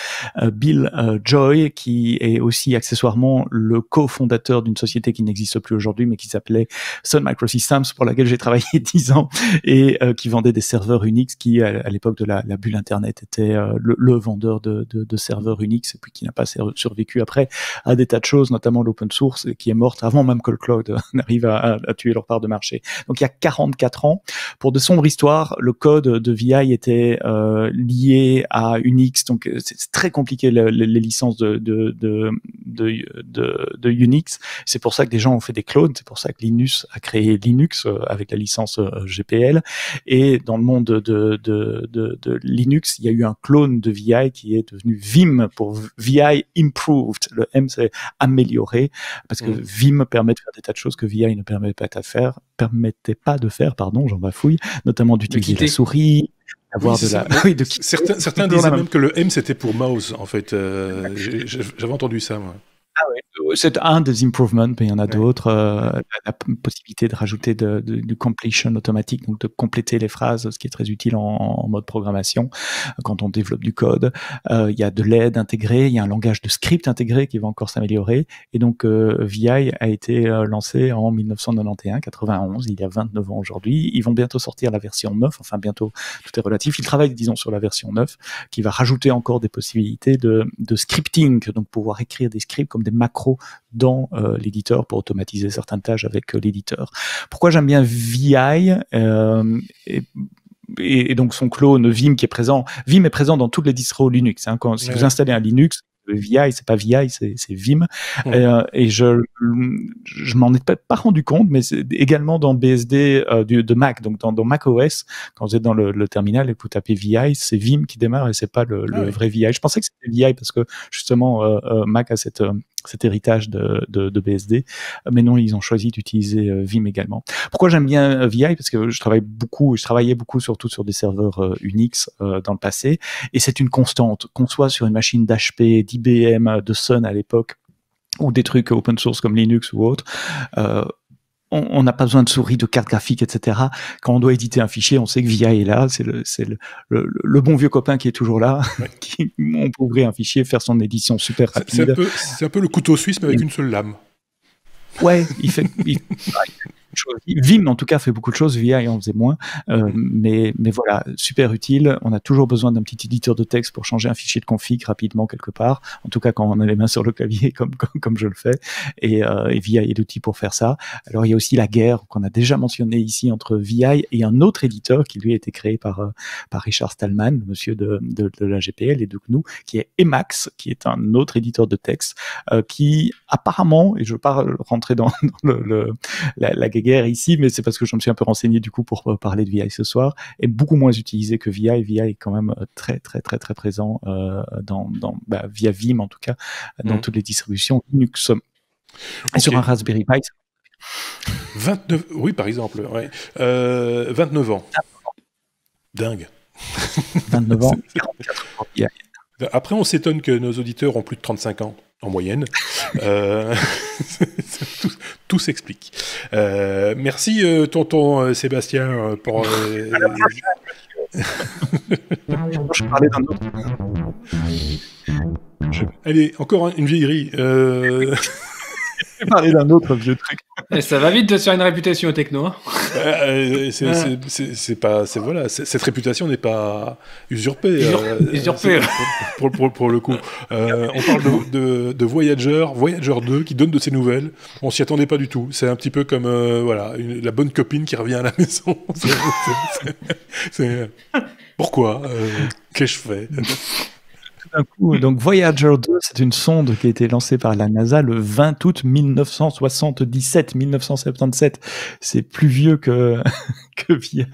Bill Joy, qui est aussi accessoirement le cofondateur d'une société qui n'existe plus aujourd'hui mais qui s'appelait Sun Microsystems, pour laquelle j'ai travaillé 10 ans et qui vendait des serveurs Unix, qui à l'époque de la bulle internet était le vendeur de serveurs Unix, et puis qui n'a pas survécu après à des tas de choses, notamment l'open source, qui est morte avant même que le cloud n'arrive à tuer leur part de marché. Donc il y a 44 ans, pour de sombres histoires, le code de VI était lié à Unix, donc c'est très compliqué les licences de Unix. C'est pour ça que des gens ont fait des clones, c'est pour ça que Linus a créé Linux avec la licence GPL, et dans le monde de Linux, il y a eu un clone de VI qui est devenu Vim pour VI Improved. Le M c'est amélioré, parce que Vim permet de faire des tas de choses que VI ne permettait pas de faire, j'en bafouille, notamment d'utiliser la souris, avoir certains disaient même que le M c'était pour mouse, en fait. J'avais entendu ça, moi. Ah oui, c'est un des improvements, mais il y en a d'autres. La possibilité de rajouter du completion automatique, donc de compléter les phrases, ce qui est très utile en mode programmation quand on développe du code. Il y a de l'aide intégrée, il y a un langage de script intégré qui va encore s'améliorer. Et donc VI a été lancé en 1991, il y a 29 ans aujourd'hui. Ils vont bientôt sortir la version 9, enfin bientôt, tout est relatif. Ils travaillent, disons, sur la version 9, qui va rajouter encore des possibilités de scripting, donc pouvoir écrire des scripts comme des macros dans l'éditeur pour automatiser certaines tâches avec l'éditeur. Pourquoi j'aime bien VI et donc son clone Vim qui est présent. Vim est présent dans toutes les distros Linux. Hein, si vous installez un Linux, VI, c'est pas VI, c'est Vim. Et je m'en ai pas rendu compte, mais c'est également dans BSD de Mac, donc dans macOS, quand vous êtes dans le terminal et que vous tapez VI, c'est Vim qui démarre et c'est pas le vrai VI. Je pensais que c'était VI parce que justement Mac a cet héritage de BSD, mais non, ils ont choisi d'utiliser Vim également. Pourquoi j'aime bien VI? Parce que je travaillais beaucoup surtout sur des serveurs Unix dans le passé, et c'est une constante, qu'on soit sur une machine d'HP, d'IBM, de Sun à l'époque, ou des trucs open source comme Linux ou autre. On n'a pas besoin de souris, de carte graphique, etc. Quand on doit éditer un fichier, on sait que VI est là, c'est le bon vieux copain qui est toujours là. On peut ouvrir un fichier, faire son édition super rapide. C'est un peu le couteau suisse, mais avec une seule lame. Ouais, il fait Vim en tout cas fait beaucoup de choses, VI en faisait moins, mais voilà, super utile. On a toujours besoin d'un petit éditeur de texte pour changer un fichier de config rapidement quelque part, en tout cas quand on a les mains sur le clavier comme je le fais, et VI est l'outil pour faire ça. Alors il y a aussi la guerre qu'on a déjà mentionnée ici entre VI et un autre éditeur qui lui a été créé par Richard Stallman, le monsieur de la GPL et de GNU, qui est Emacs, qui est un autre éditeur de texte qui apparemment, et je ne veux pas rentrer dans la guerre ici, mais c'est parce que je me suis un peu renseigné du coup pour parler de VI ce soir, est beaucoup moins utilisé que VI. VI est quand même très très très très présent via Vim en tout cas dans toutes les distributions Linux. Et sur un Raspberry Pi. 29, oui par exemple, 29 ans. Dingue. 29 ans, 44 ans VI. Après, on s'étonne que nos auditeurs ont plus de 35 ans, en moyenne. Tout s'explique. Merci, tonton Sébastien, pour... Je parlais d'un autre. Allez, encore une vieillerie. Je vais parler d'un autre vieux truc. Et ça va vite de se faire une réputation au techno. Hein. Voilà, cette réputation n'est pas usurpée. Usurpée. Pour le coup. On parle de Voyager 2 qui donne de ses nouvelles. On s'y attendait pas du tout. C'est un petit peu comme la bonne copine qui revient à la maison. Pourquoi qu'ai-je fait? D'un coup, donc Voyager 2, c'est une sonde qui a été lancée par la NASA le 20 août 1977. C'est plus vieux que VI.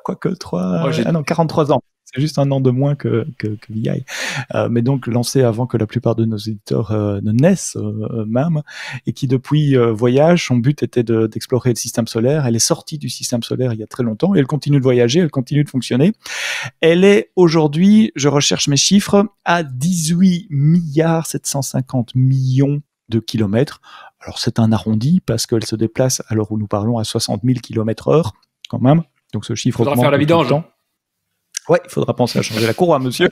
Quoique 43 ans. C'est juste un an de moins que VI. Mais donc lancé avant que la plupart de nos éditeurs ne naissent même, et qui depuis voyage, son but était d'explorer le système solaire. Elle est sortie du système solaire il y a très longtemps, et elle continue de voyager, elle continue de fonctionner. Elle est aujourd'hui, je recherche mes chiffres, à 18 milliards 750 millions de kilomètres. Alors c'est un arrondi, parce qu'elle se déplace, à l'heure où nous parlons, à 60 000 km/h, quand même. Donc ce chiffre augmente. Il faudra faire la vidange. Ouais, il faudra penser à changer la courroie, monsieur.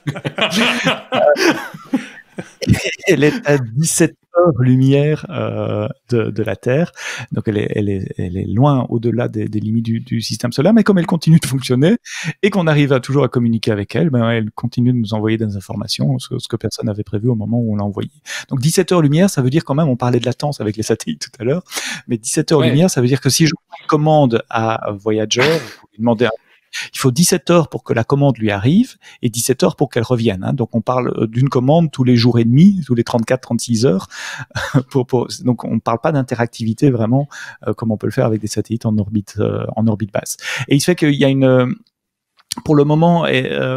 Elle est à 17 heures-lumière de la Terre, donc elle est loin au-delà des limites du système solaire, mais comme elle continue de fonctionner et qu'on arrive toujours à communiquer avec elle, elle continue de nous envoyer des informations, ce que personne n'avait prévu au moment où on l'a envoyé. Donc 17 heures-lumière, ça veut dire quand même, on parlait de latence avec les satellites tout à l'heure, mais 17 heures-lumière, ça veut dire que si je commande à Voyager, vous lui demandez il faut 17 heures pour que la commande lui arrive et 17 heures pour qu'elle revienne. Hein. Donc, on parle d'une commande tous les jours et demi, tous les 34-36 heures. Donc, on ne parle pas d'interactivité vraiment comme on peut le faire avec des satellites en orbite basse. Et il se fait qu'il y a pour le moment,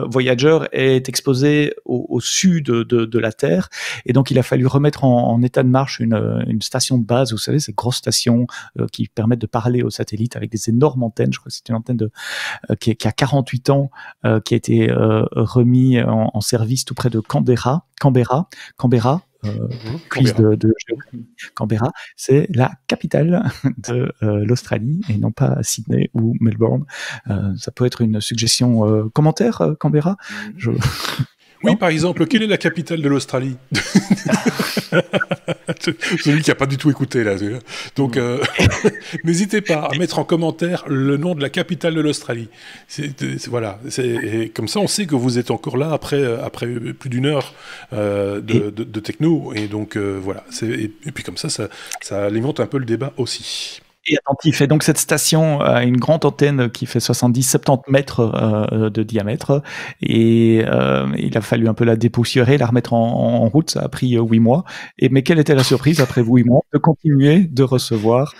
Voyager est exposé au sud de la Terre, et donc il a fallu remettre en état de marche une station de base, vous savez, ces grosses stations qui permettent de parler aux satellites avec des énormes antennes. Je crois que c'est une antenne qui a 48 ans, qui a été remis en service tout près de Canberra. Quiz de géographie. Canberra, c'est la capitale de l'Australie et non pas Sydney ou Melbourne. Ça peut être une suggestion commentaire, Canberra. Oui, par exemple, quelle est la capitale de l'Australie? Celui qui n'a pas du tout écouté, là. Donc, n'hésitez pas à mettre en commentaire le nom de la capitale de l'Australie. Voilà. Et comme ça, on sait que vous êtes encore là après plus d'une heure de techno. Et donc, voilà. Et puis comme ça alimente un peu le débat aussi. Et attentif. Et donc cette station a une grande antenne qui fait 70-70 mètres de diamètre, et il a fallu un peu la dépoussiérer, la remettre en route. Ça a pris 8 mois. Mais quelle était la surprise après 8 mois? De continuer de recevoir.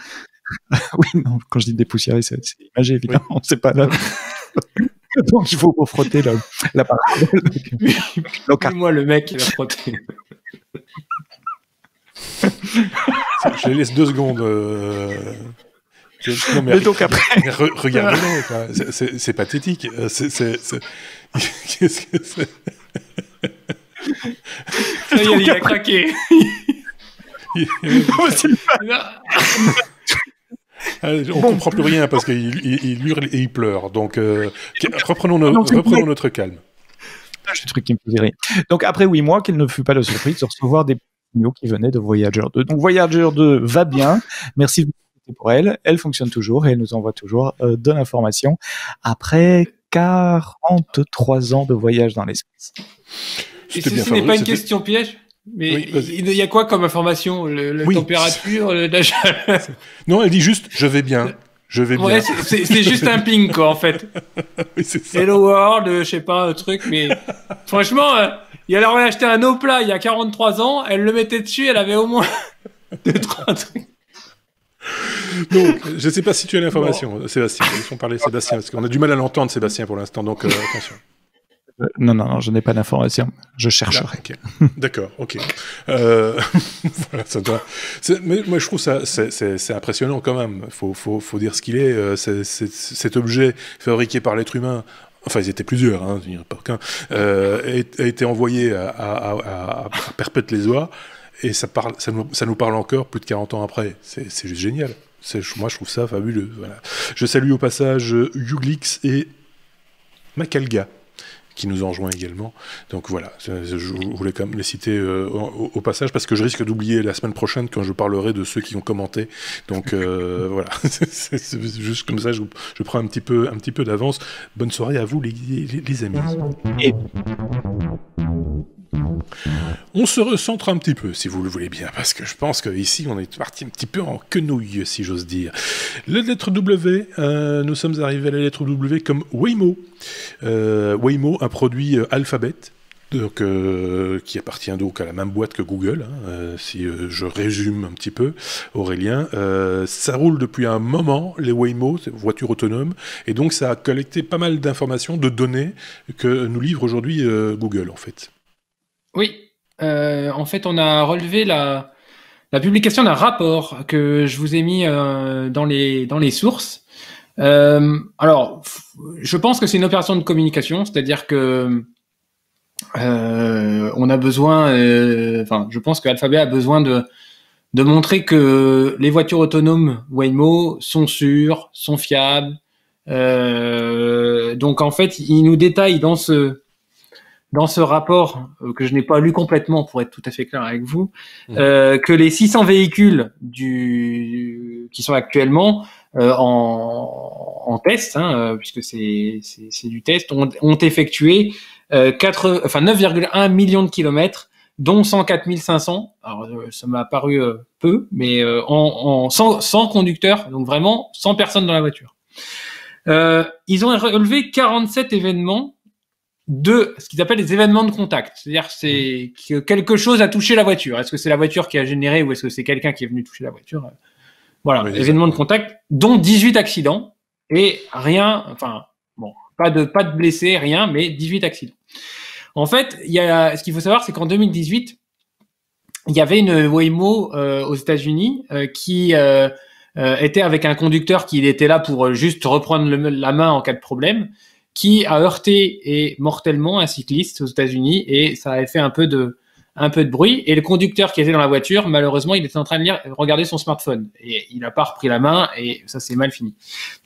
Oui, non, quand je dis dépoussiérer, c'est imagé, évidemment. Oui. C'est pas là. Donc il faut frotter la parole. Moi, le mec, il a frotté. Je les laisse 2 secondes. Non, mais donc après... regardez-le, c'est pathétique. Qu'est-ce que c'est? Ça y est, il a craqué. On comprend plus rien parce qu'il hurle et il pleure. Donc, reprenons notre calme. C'est le truc qui me faisait rire. Donc, après 8 mois, quelle ne fut pas la surprise de recevoir des signaux qui venaient de Voyager 2. Donc, Voyager 2 va bien. Merci pour elle. Elle fonctionne toujours et elle nous envoie toujours de l'information après 43 ans de voyage dans l'espace. Et ce n'est pas une question piège? Mais oui, il y a quoi comme information? La température, la chaleur? Non, elle dit juste « je vais bien ». Je vais bien. Ouais, c'est juste un ping, quoi, en fait. Oui, c'est ça. Hello World, je sais pas, un truc, mais franchement, elle aurait acheté un eau plat il y a 43 ans, elle le mettait dessus, elle avait au moins 2-3 trucs. Donc, je sais pas si tu as l'information, bon. Sébastien. Laissons parler Sébastien, parce qu'on a du mal à l'entendre, Sébastien, pour l'instant, donc attention. Non, je n'ai pas d'information. Je chercherai. Là, okay. D'accord, ok. Voilà, ça doit. Mais moi, je trouve ça c'est impressionnant quand même. Faut dire ce qu'il est. Cet objet fabriqué par l'être humain. Enfin, ils étaient plusieurs, hein, pas qu'un. A été envoyé à Perpète-les-Oies, et ça nous parle encore plus de 40 ans après. C'est juste génial. Moi, je trouve ça fabuleux. Voilà. Je salue au passage Uglix et Macalga, qui nous ont rejoints également. Donc voilà, je voulais quand même les citer au passage, parce que je risque d'oublier la semaine prochaine quand je parlerai de ceux qui ont commenté. Donc voilà, c'est juste comme ça, je prends un petit peu d'avance. Bonne soirée à vous les amis. Et... on se recentre un petit peu, si vous le voulez bien, parce que je pense qu'ici, on est parti un petit peu en quenouille, si j'ose dire. La lettre W, nous sommes arrivés à la lettre W comme Waymo. Waymo, un produit Alphabet, donc, qui appartient donc à la même boîte que Google, si je résume un petit peu, Aurélien. Ça roule depuis un moment, les Waymo, voitures autonomes, et donc ça a collecté pas mal d'informations, de données que nous livre aujourd'hui Google, en fait. Oui, en fait, on a relevé la publication d'un rapport que je vous ai mis dans les sources. Alors, je pense que c'est une opération de communication, c'est-à-dire que on a besoin, je pense que Alphabet a besoin de montrer que les voitures autonomes Waymo sont sûres, sont fiables. Donc en fait, il nous détaille dans ce rapport, que je n'ai pas lu complètement pour être tout à fait clair avec vous, que les 600 véhicules qui sont actuellement en test, puisque c'est du test, ont effectué 9,1 millions de kilomètres, dont 104 500. Alors ça m'a paru peu, mais sans conducteur, donc vraiment sans personne dans la voiture. Ils ont relevé 47 événements de ce qu'ils appellent des événements de contact. C'est-à-dire c'est que quelque chose a touché la voiture. Est-ce que c'est la voiture qui a généré ou est-ce que c'est quelqu'un qui est venu toucher la voiture? Voilà, oui, événements de contact, dont 18 accidents et pas de blessés, rien, mais 18 accidents. En fait, ce qu'il faut savoir, c'est qu'en 2018, il y avait une Waymo aux États-Unis qui était avec un conducteur qui était là pour juste reprendre la main en cas de problème, qui a heurté et mortellement un cycliste aux États-Unis, et ça avait fait un peu de bruit. Et le conducteur qui était dans la voiture, malheureusement, il était en train de regarder son smartphone et il n'a pas repris la main et ça s'est mal fini.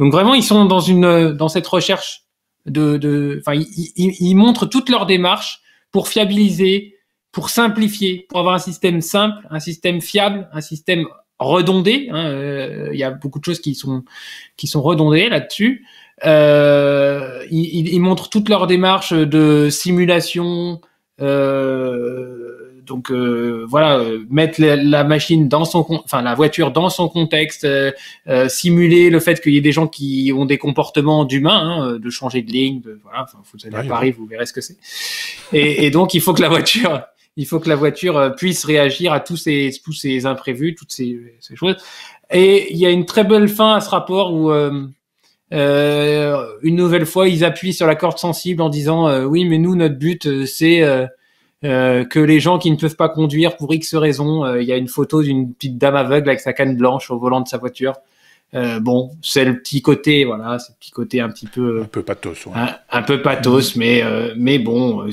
Donc vraiment, ils sont dans cette recherche ils montrent toute leur démarche pour fiabiliser, pour simplifier, pour avoir un système simple, un système fiable, un système redondé. Il y a beaucoup de choses qui sont redondées là-dessus. Ils montrent toute leur démarche de simulation, mettre la machine la voiture dans son contexte, simuler le fait qu'il y ait des gens qui ont des comportements d'humains, de changer de ligne, vous allez à Paris, vous verrez ce que c'est. Et donc il faut que la voiture puisse réagir à tous ces imprévus, toutes ces choses. Et il y a une très belle fin à ce rapport où une nouvelle fois, ils appuient sur la corde sensible en disant oui, mais nous, notre but, c'est que les gens qui ne peuvent pas conduire pour X raisons, il y a une photo d'une petite dame aveugle avec sa canne blanche au volant de sa voiture. C'est le petit côté, c'est le petit côté un petit peu... un peu pathos, ouais. Un peu pathos, mais bon,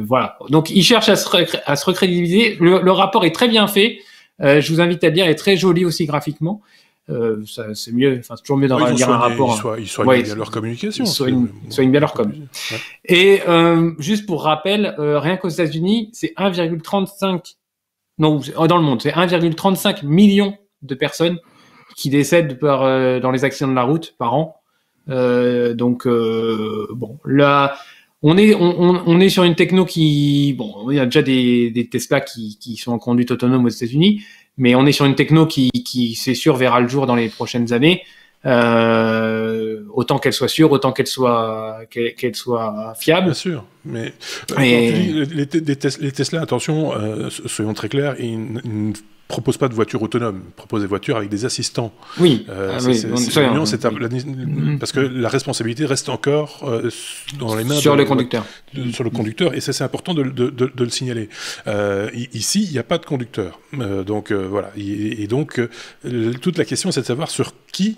voilà. Donc, ils cherchent à se recrédibiliser. Le rapport est très bien fait. Je vous invite à le lire, il est très joli aussi graphiquement. C'est mieux, c'est toujours mieux d'en lire un rapport. Ils soignent bien leur communication. Ils soignent bien leur com. Ouais. Et juste pour rappel, rien qu'aux États-Unis, c'est 1,35. Non, dans le monde, c'est 1,35 million de personnes qui décèdent dans les accidents de la route par an. Donc là, on est sur une techno qui, il y a déjà des Tesla qui sont en conduite autonome aux États-Unis. Mais on est sur une techno qui c'est sûr verra le jour dans les prochaines années. Autant qu'elle soit sûre, autant qu'elle soit fiable. Bien sûr, mais les Tesla, attention, soyons très clairs, ils ne proposent pas de voitures autonomes, ils proposent des voitures avec des assistants. Oui. Parce que la responsabilité reste encore dans les mains sur le conducteur. Sur le conducteur, et ça c'est important de le signaler. Ici, il n'y a pas de conducteur, donc voilà. Et donc toute la question, c'est de savoir sur qui.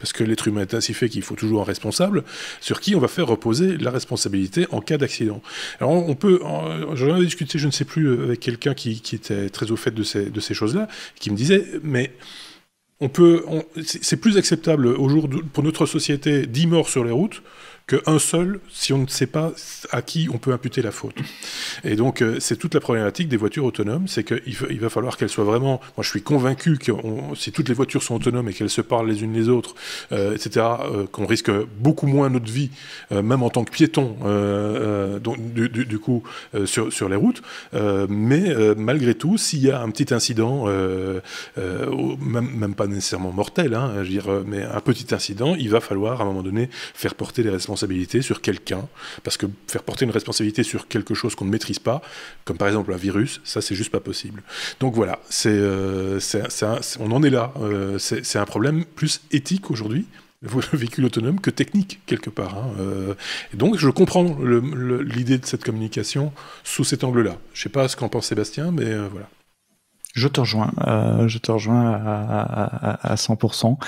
Parce que l'être humain est ainsi fait qu'il faut toujours un responsable, sur qui on va faire reposer la responsabilité en cas d'accident. Alors j'en ai discuté, je ne sais plus, avec quelqu'un qui était très au fait de ces choses-là, qui me disait, mais c'est plus acceptable pour notre société 10 morts sur les routes qu'un seul si on ne sait pas à qui on peut imputer la faute. Et donc, c'est toute la problématique des voitures autonomes, c'est qu'il va falloir qu'elles soient vraiment... Moi, je suis convaincu que si toutes les voitures sont autonomes et qu'elles se parlent les unes les autres, etc., qu'on risque beaucoup moins notre vie, même en tant que piéton, donc, du coup, sur les routes. Mais malgré tout, s'il y a un petit incident, même pas nécessairement mortel, hein, je veux dire, mais un petit incident, il va falloir à un moment donné faire porter les responsabilités sur quelqu'un, parce que faire porter une responsabilité sur quelque chose qu'on ne maîtrise pas, comme par exemple un virus, ça c'est juste pas possible. Donc voilà, on en est là. C'est un problème plus éthique aujourd'hui, le véhicule autonome, que technique quelque part. Hein. Et donc je comprends l'idée de cette communication sous cet angle-là. Je sais pas ce qu'en pense Sébastien, mais voilà. Je te rejoins à 100%.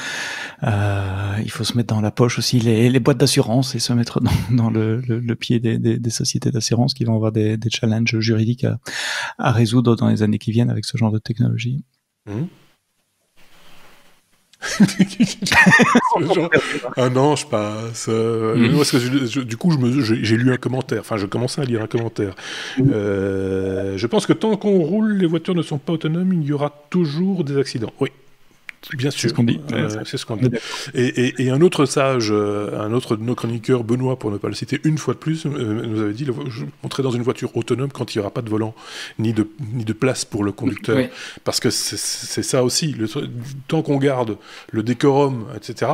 Il faut se mettre dans la poche aussi les boîtes d'assurance et se mettre dans le pied des sociétés d'assurance qui vont avoir des challenges juridiques à résoudre dans les années qui viennent avec ce genre de technologie. Genre, un an je passe parce que du coup j'ai lu un commentaire, enfin je commençais à lire un commentaire. Je pense que tant qu'on roule, les voitures ne sont pas autonomes, il y aura toujours des accidents. Oui, bien sûr, c'est ce qu'on dit. C'est ce qu'on dit. Et un autre sage, un autre de nos chroniqueurs, Benoît, pour ne pas le citer une fois de plus, nous avait dit montrer dans une voiture autonome quand il n'y aura pas de volant ni de place pour le conducteur, oui. Parce que c'est ça aussi. Tant qu'on garde le décorum, etc.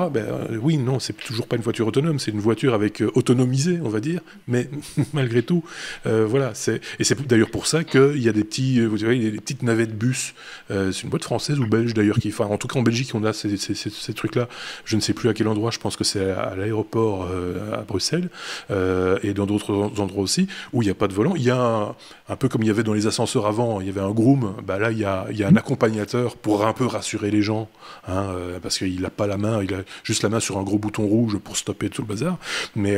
Oui, non, c'est toujours pas une voiture autonome, c'est une voiture avec autonomisée, on va dire. Mais malgré tout, voilà. Et c'est d'ailleurs pour ça qu'il y a des petits, vous voyez, des petites navettes bus. C'est une boîte française ou belge d'ailleurs qui, enfin, en tout cas en Belgique, on a ces trucs-là. Je ne sais plus à quel endroit, je pense que c'est à l'aéroport à Bruxelles, et dans d'autres endroits aussi, où il n'y a pas de volant. Il y a un peu comme il y avait dans les ascenseurs avant, il y avait un groom, là il y a un accompagnateur pour un peu rassurer les gens, hein, parce qu'il n'a pas la main, il a juste la main sur un gros bouton rouge pour stopper tout le bazar, mais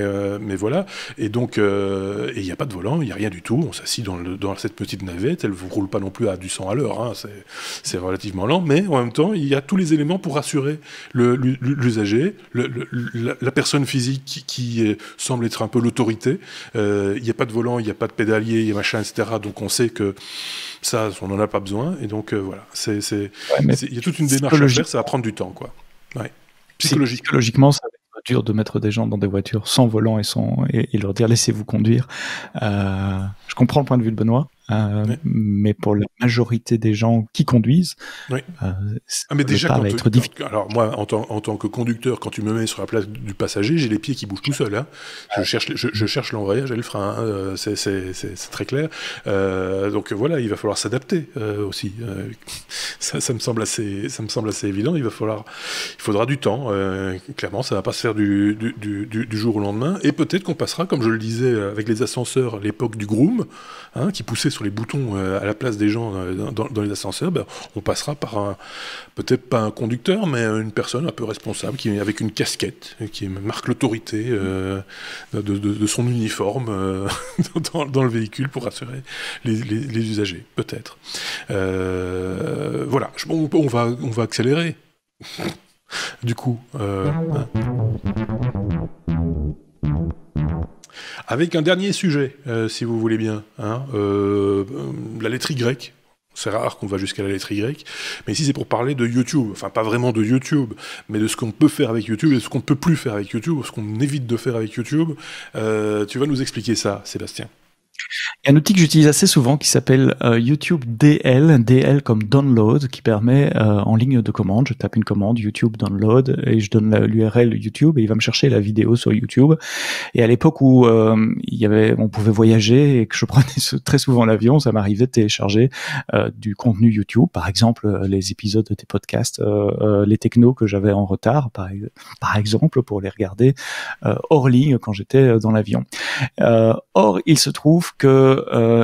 voilà, et donc il n'y a pas de volant, il n'y a rien du tout, on s'assit dans cette petite navette, elle ne roule pas non plus à du 100 à l'heure, hein, c'est relativement lent, mais en même temps, il y a tous les éléments pour rassurer l'usager, la personne physique qui semble être un peu l'autorité. Il n'y a pas de volant, il n'y a pas de pédalier, il y a machin, etc. Donc on sait que ça, on n'en a pas besoin. Et donc voilà, il y a toute une démarche à faire, ça va prendre du temps, quoi. Ouais. Psychologiquement, ça va être dur de mettre des gens dans des voitures sans volant et leur dire laissez-vous conduire. Je comprends le point de vue de Benoît. Oui. Mais pour la majorité des gens qui conduisent, oui. Mais déjà, va être difficile. Alors moi, en tant que conducteur, quand tu me mets sur la place du passager, j'ai les pieds qui bougent tout seuls. Hein. Je cherche l'embrayage et le frein. Hein. C'est très clair. Donc voilà, il va falloir s'adapter aussi. Ça me semble assez évident. Il faudra du temps. Clairement, ça va pas se faire du jour au lendemain. Et peut-être qu'on passera, comme je le disais, avec les ascenseurs, l'époque du groom, hein, qui poussait sur les boutons à la place des gens dans les ascenseurs, on passera par peut-être pas un conducteur, mais une personne un peu responsable, avec une casquette, qui marque l'autorité de son uniforme dans le véhicule pour rassurer les usagers, peut-être. Voilà, on va accélérer. Du coup... Avec un dernier sujet, si vous voulez bien, hein, la lettre Y. C'est rare qu'on va jusqu'à la lettre Y, mais ici c'est pour parler de YouTube, enfin pas vraiment de YouTube, mais de ce qu'on peut faire avec YouTube et de ce qu'on ne peut plus faire avec YouTube, ce qu'on évite de faire avec YouTube. Tu vas nous expliquer ça, Sébastien. Il y a un outil que j'utilise assez souvent qui s'appelle YouTube DL comme download, qui permet en ligne de commande, je tape une commande YouTube download et je donne l'URL YouTube et il va me chercher la vidéo sur YouTube. Et à l'époque où on pouvait voyager et que je prenais très souvent l'avion, ça m'arrivait de télécharger du contenu YouTube, par exemple les épisodes des podcasts, les technos que j'avais en retard, par exemple, pour les regarder hors ligne quand j'étais dans l'avion. Or, il se trouve que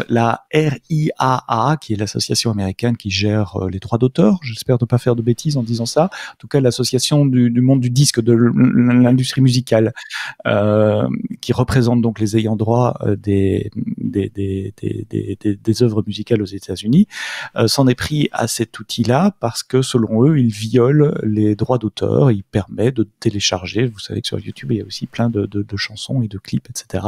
la RIAA, qui est l'association américaine qui gère les droits d'auteur, j'espère ne pas faire de bêtises en disant ça, en tout cas l'association du monde du disque, de l'industrie musicale, qui représente donc les ayants droit des œuvres musicales aux États-Unis, s'en est pris à cet outil-là parce que selon eux, il viole les droits d'auteur, il permet de télécharger, vous savez que sur YouTube, il y a aussi plein de chansons et de clips, etc.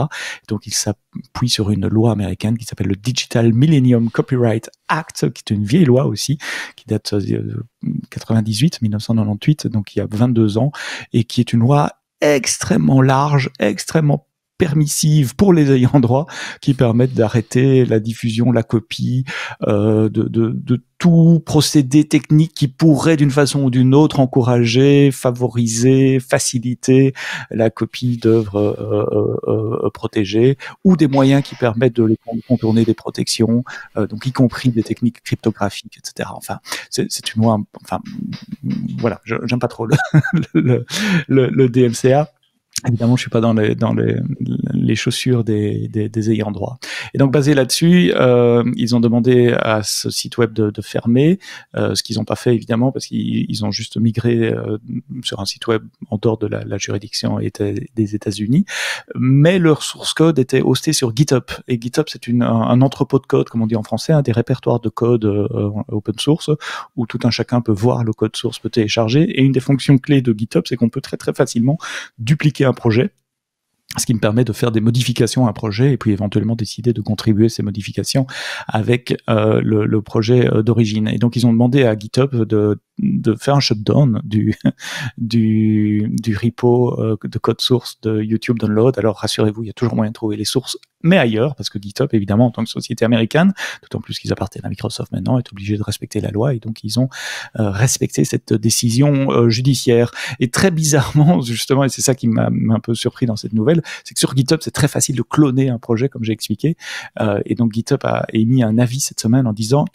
Donc il s'appuie sur une loi américaine qui s'appelle le Digital Millennium Copyright Act, qui est une vieille loi aussi, qui date de 1998, donc il y a 22 ans, et qui est une loi extrêmement large, extrêmement permissive pour les ayants droit, qui permettent d'arrêter la diffusion, la copie, de tout procédé technique qui pourrait d'une façon ou d'une autre encourager, favoriser, faciliter la copie d'œuvres protégées, ou des moyens qui permettent de les contourner des protections, donc y compris des techniques cryptographiques, etc. Enfin, c'est une loi, enfin, voilà, j'aime pas trop le DMCA. Évidemment, je suis pas dans les chaussures des ayants droit. Et donc, basé là-dessus, ils ont demandé à ce site web de fermer, ce qu'ils n'ont pas fait, évidemment, parce qu'ils ont juste migré sur un site web en dehors de la juridiction des États-Unis. Mais leur source code était hosté sur GitHub. Et GitHub, c'est un entrepôt de code, comme on dit en français, des répertoires de code open source, où tout un chacun peut voir le code source, peut télécharger. Et une des fonctions clés de GitHub, c'est qu'on peut très très facilement dupliquer un projet, ce qui me permet de faire des modifications à un projet et puis éventuellement décider de contribuer ces modifications avec le projet d'origine. Et donc ils ont demandé à GitHub de faire un shutdown du repo de code source de YouTube Download. Alors rassurez-vous, il y a toujours moyen de trouver les sources, mais ailleurs, parce que GitHub, évidemment, en tant que société américaine, d'autant plus qu'ils appartiennent à Microsoft maintenant, est obligé de respecter la loi, et donc ils ont respecté cette décision judiciaire. Et très bizarrement, justement, et c'est ça qui m'a un peu surpris dans cette nouvelle, c'est que sur GitHub, c'est très facile de cloner un projet, comme j'ai expliqué, et donc GitHub a émis un avis cette semaine en disant: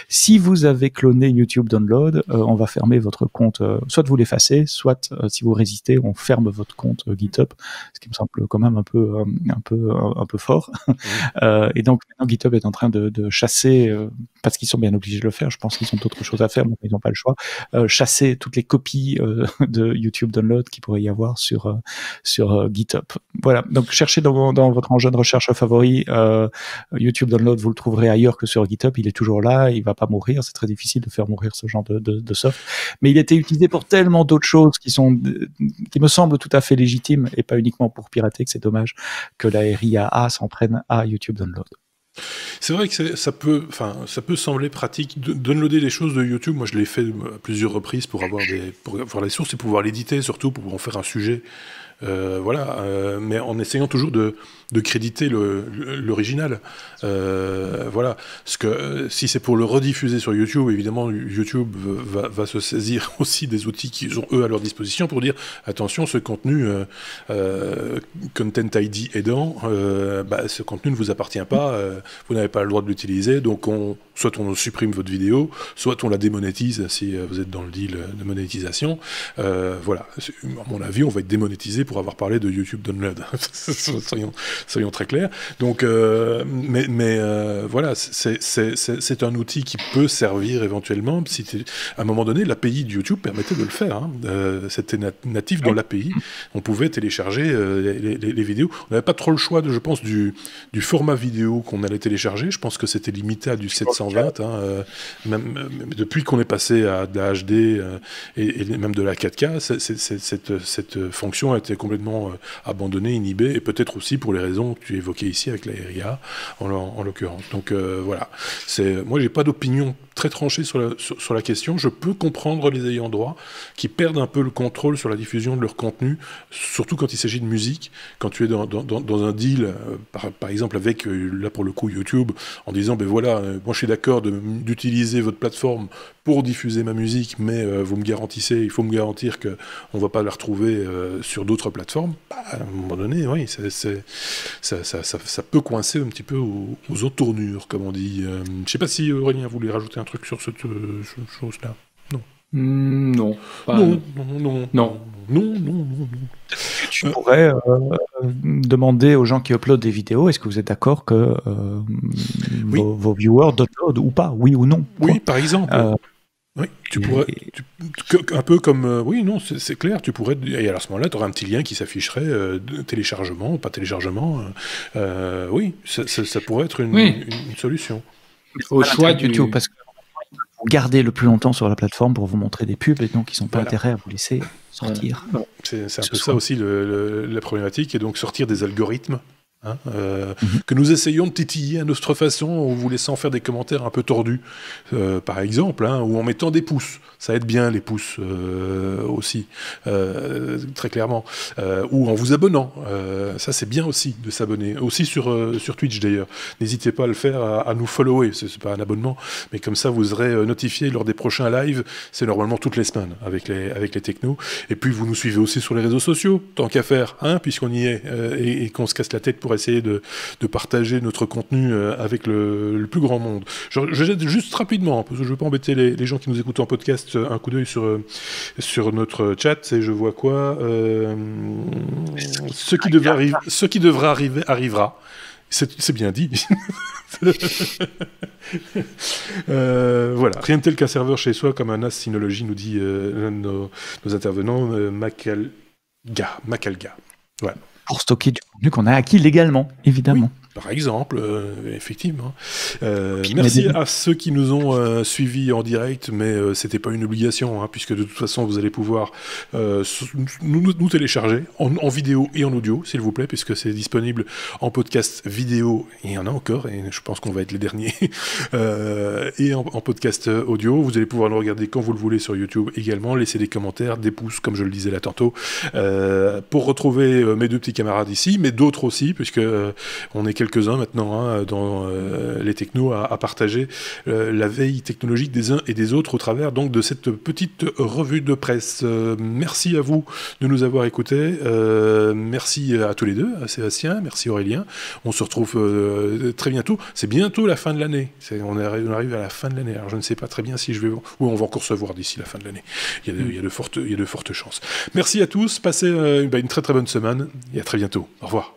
si vous avez cloné YouTube Download, on va fermer votre compte, soit vous l'effacez, soit si vous résistez, on ferme votre compte GitHub, ce qui me semble quand même un peu fort. Et donc maintenant GitHub est en train de chasser, parce qu'ils sont bien obligés de le faire, je pense qu'ils ont d'autres choses à faire, mais ils n'ont pas le choix, chasser toutes les copies de YouTube Download qu'il pourrait y avoir sur GitHub. Voilà, donc cherchez dans votre engin de recherche favori YouTube Download, vous le trouverez ailleurs que sur GitHub, il est toujours là, il va pas mourir, c'est très difficile de faire mourir ce genre de soft, mais il a été utilisé pour tellement d'autres choses qui me semblent tout à fait légitimes et pas uniquement pour pirater, que c'est dommage que la RIAA s'en prenne à YouTube Download. C'est vrai que ça peut sembler pratique de downloader des choses de YouTube. Moi, je l'ai fait à plusieurs reprises pour avoir les sources et pouvoir l'éditer, surtout pour en faire un sujet. Mais en essayant toujours de créditer l'original. Voilà. Parce que si c'est pour le rediffuser sur YouTube, évidemment, YouTube va se saisir aussi des outils qu'ils ont, eux, à leur disposition pour dire, attention, ce contenu, Content ID aidant, ce contenu ne vous appartient pas, vous n'avez pas le droit de l'utiliser, donc soit on supprime votre vidéo, soit on la démonétise si vous êtes dans le deal de monétisation. Voilà. À mon avis, on va être démonétisé pour avoir parlé de YouTube Download. soyons très clairs. Donc, voilà, c'est un outil qui peut servir éventuellement. À un moment donné, l'API de YouTube permettait de le faire. Hein. C'était natif dans l'API. On pouvait télécharger les vidéos. On n'avait pas trop le choix, je pense, du format vidéo qu'on allait télécharger. Je pense que c'était limité à du 720. Hein. Même depuis qu'on est passé à de la HD et même de la 4K, cette fonction a été complètement abandonnée, inhibée, et peut-être aussi pour les raisons que tu évoquais ici avec la RIA, en l'occurrence. Donc voilà. Moi, j'ai pas d'opinion très tranchée sur la question. Je peux comprendre les ayants droit qui perdent un peu le contrôle sur la diffusion de leur contenu, surtout quand il s'agit de musique, quand tu es dans un deal, par exemple avec, là pour le coup, YouTube, en disant, ben voilà, moi je suis d'accord d'utiliser votre plateforme pour diffuser ma musique, mais il faut me garantir qu'on ne va pas la retrouver sur d'autres plateformes. À un moment donné, oui, ça peut coincer un petit peu aux entournures, comme on dit. Je ne sais pas si Aurélien voulait rajouter un truc sur cette chose-là. Non. Non. Non. Tu pourrais demander aux gens qui uploadent des vidéos, est-ce que vous êtes d'accord que vos viewers downloadent ou pas, oui ou non? Oui, par exemple. Oui, tu pourrais, un peu comme, oui, non, c'est clair, tu pourrais, et à ce moment-là, tu auras un petit lien qui s'afficherait, téléchargement, pas téléchargement, oui, ça pourrait être une solution. Au choix du YouTube, parce que vous gardez le plus longtemps sur la plateforme pour vous montrer des pubs, et donc ils n'ont pas intérêt à vous laisser sortir. C'est un peu ça aussi la problématique, et donc sortir des algorithmes. Que nous essayons de titiller à notre façon en vous laissant faire des commentaires un peu tordus, par exemple, ou en mettant des pouces. Ça aide bien les pouces aussi, très clairement. Ou en vous abonnant. Ça, c'est bien aussi de s'abonner. Aussi sur Twitch d'ailleurs. N'hésitez pas à le faire, à nous follower. C'est pas un abonnement, mais comme ça, vous serez notifié lors des prochains lives. C'est normalement toutes les semaines avec les technos. Et puis, vous nous suivez aussi sur les réseaux sociaux, tant qu'à faire, puisqu'on y est, et qu'on se casse la tête pour essayer de partager notre contenu avec le plus grand monde. Je jette juste rapidement, parce que je ne veux pas embêter les gens qui nous écoutent en podcast, un coup d'œil sur notre chat, et je vois quoi. Ce qui devra arriver, arrivera. C'est bien dit. Voilà, rien de tel qu'un serveur chez soi, comme un NAS Synology, nous dit l'un de nos intervenants, Macalga. Voilà. Pour stocker du contenu qu'on a acquis légalement, évidemment. Oui, par exemple, effectivement. Merci à ceux qui nous ont suivis en direct, mais c'était pas une obligation, puisque de toute façon, vous allez pouvoir nous télécharger en vidéo et en audio, s'il vous plaît, puisque c'est disponible en podcast vidéo. Il y en a encore, et je pense qu'on va être les derniers. Et en podcast audio, vous allez pouvoir le regarder quand vous le voulez sur YouTube également. Laissez des commentaires, des pouces, comme je le disais là tantôt, pour retrouver mes deux petits camarades ici, mais d'autres aussi, puisque on est quelques-uns maintenant dans les technos à partager la veille technologique des uns et des autres au travers donc de cette petite revue de presse. Merci à vous de nous avoir écoutés. Merci à tous les deux, à Sébastien, merci Aurélien. On se retrouve très bientôt. C'est bientôt la fin de l'année. On arrive à la fin de l'année. Alors je ne sais pas très bien si je vais... Oui, on va encore se voir d'ici la fin de l'année. Il y a de fortes chances. Merci à tous. Passez une très très bonne semaine et à très bientôt. Au revoir.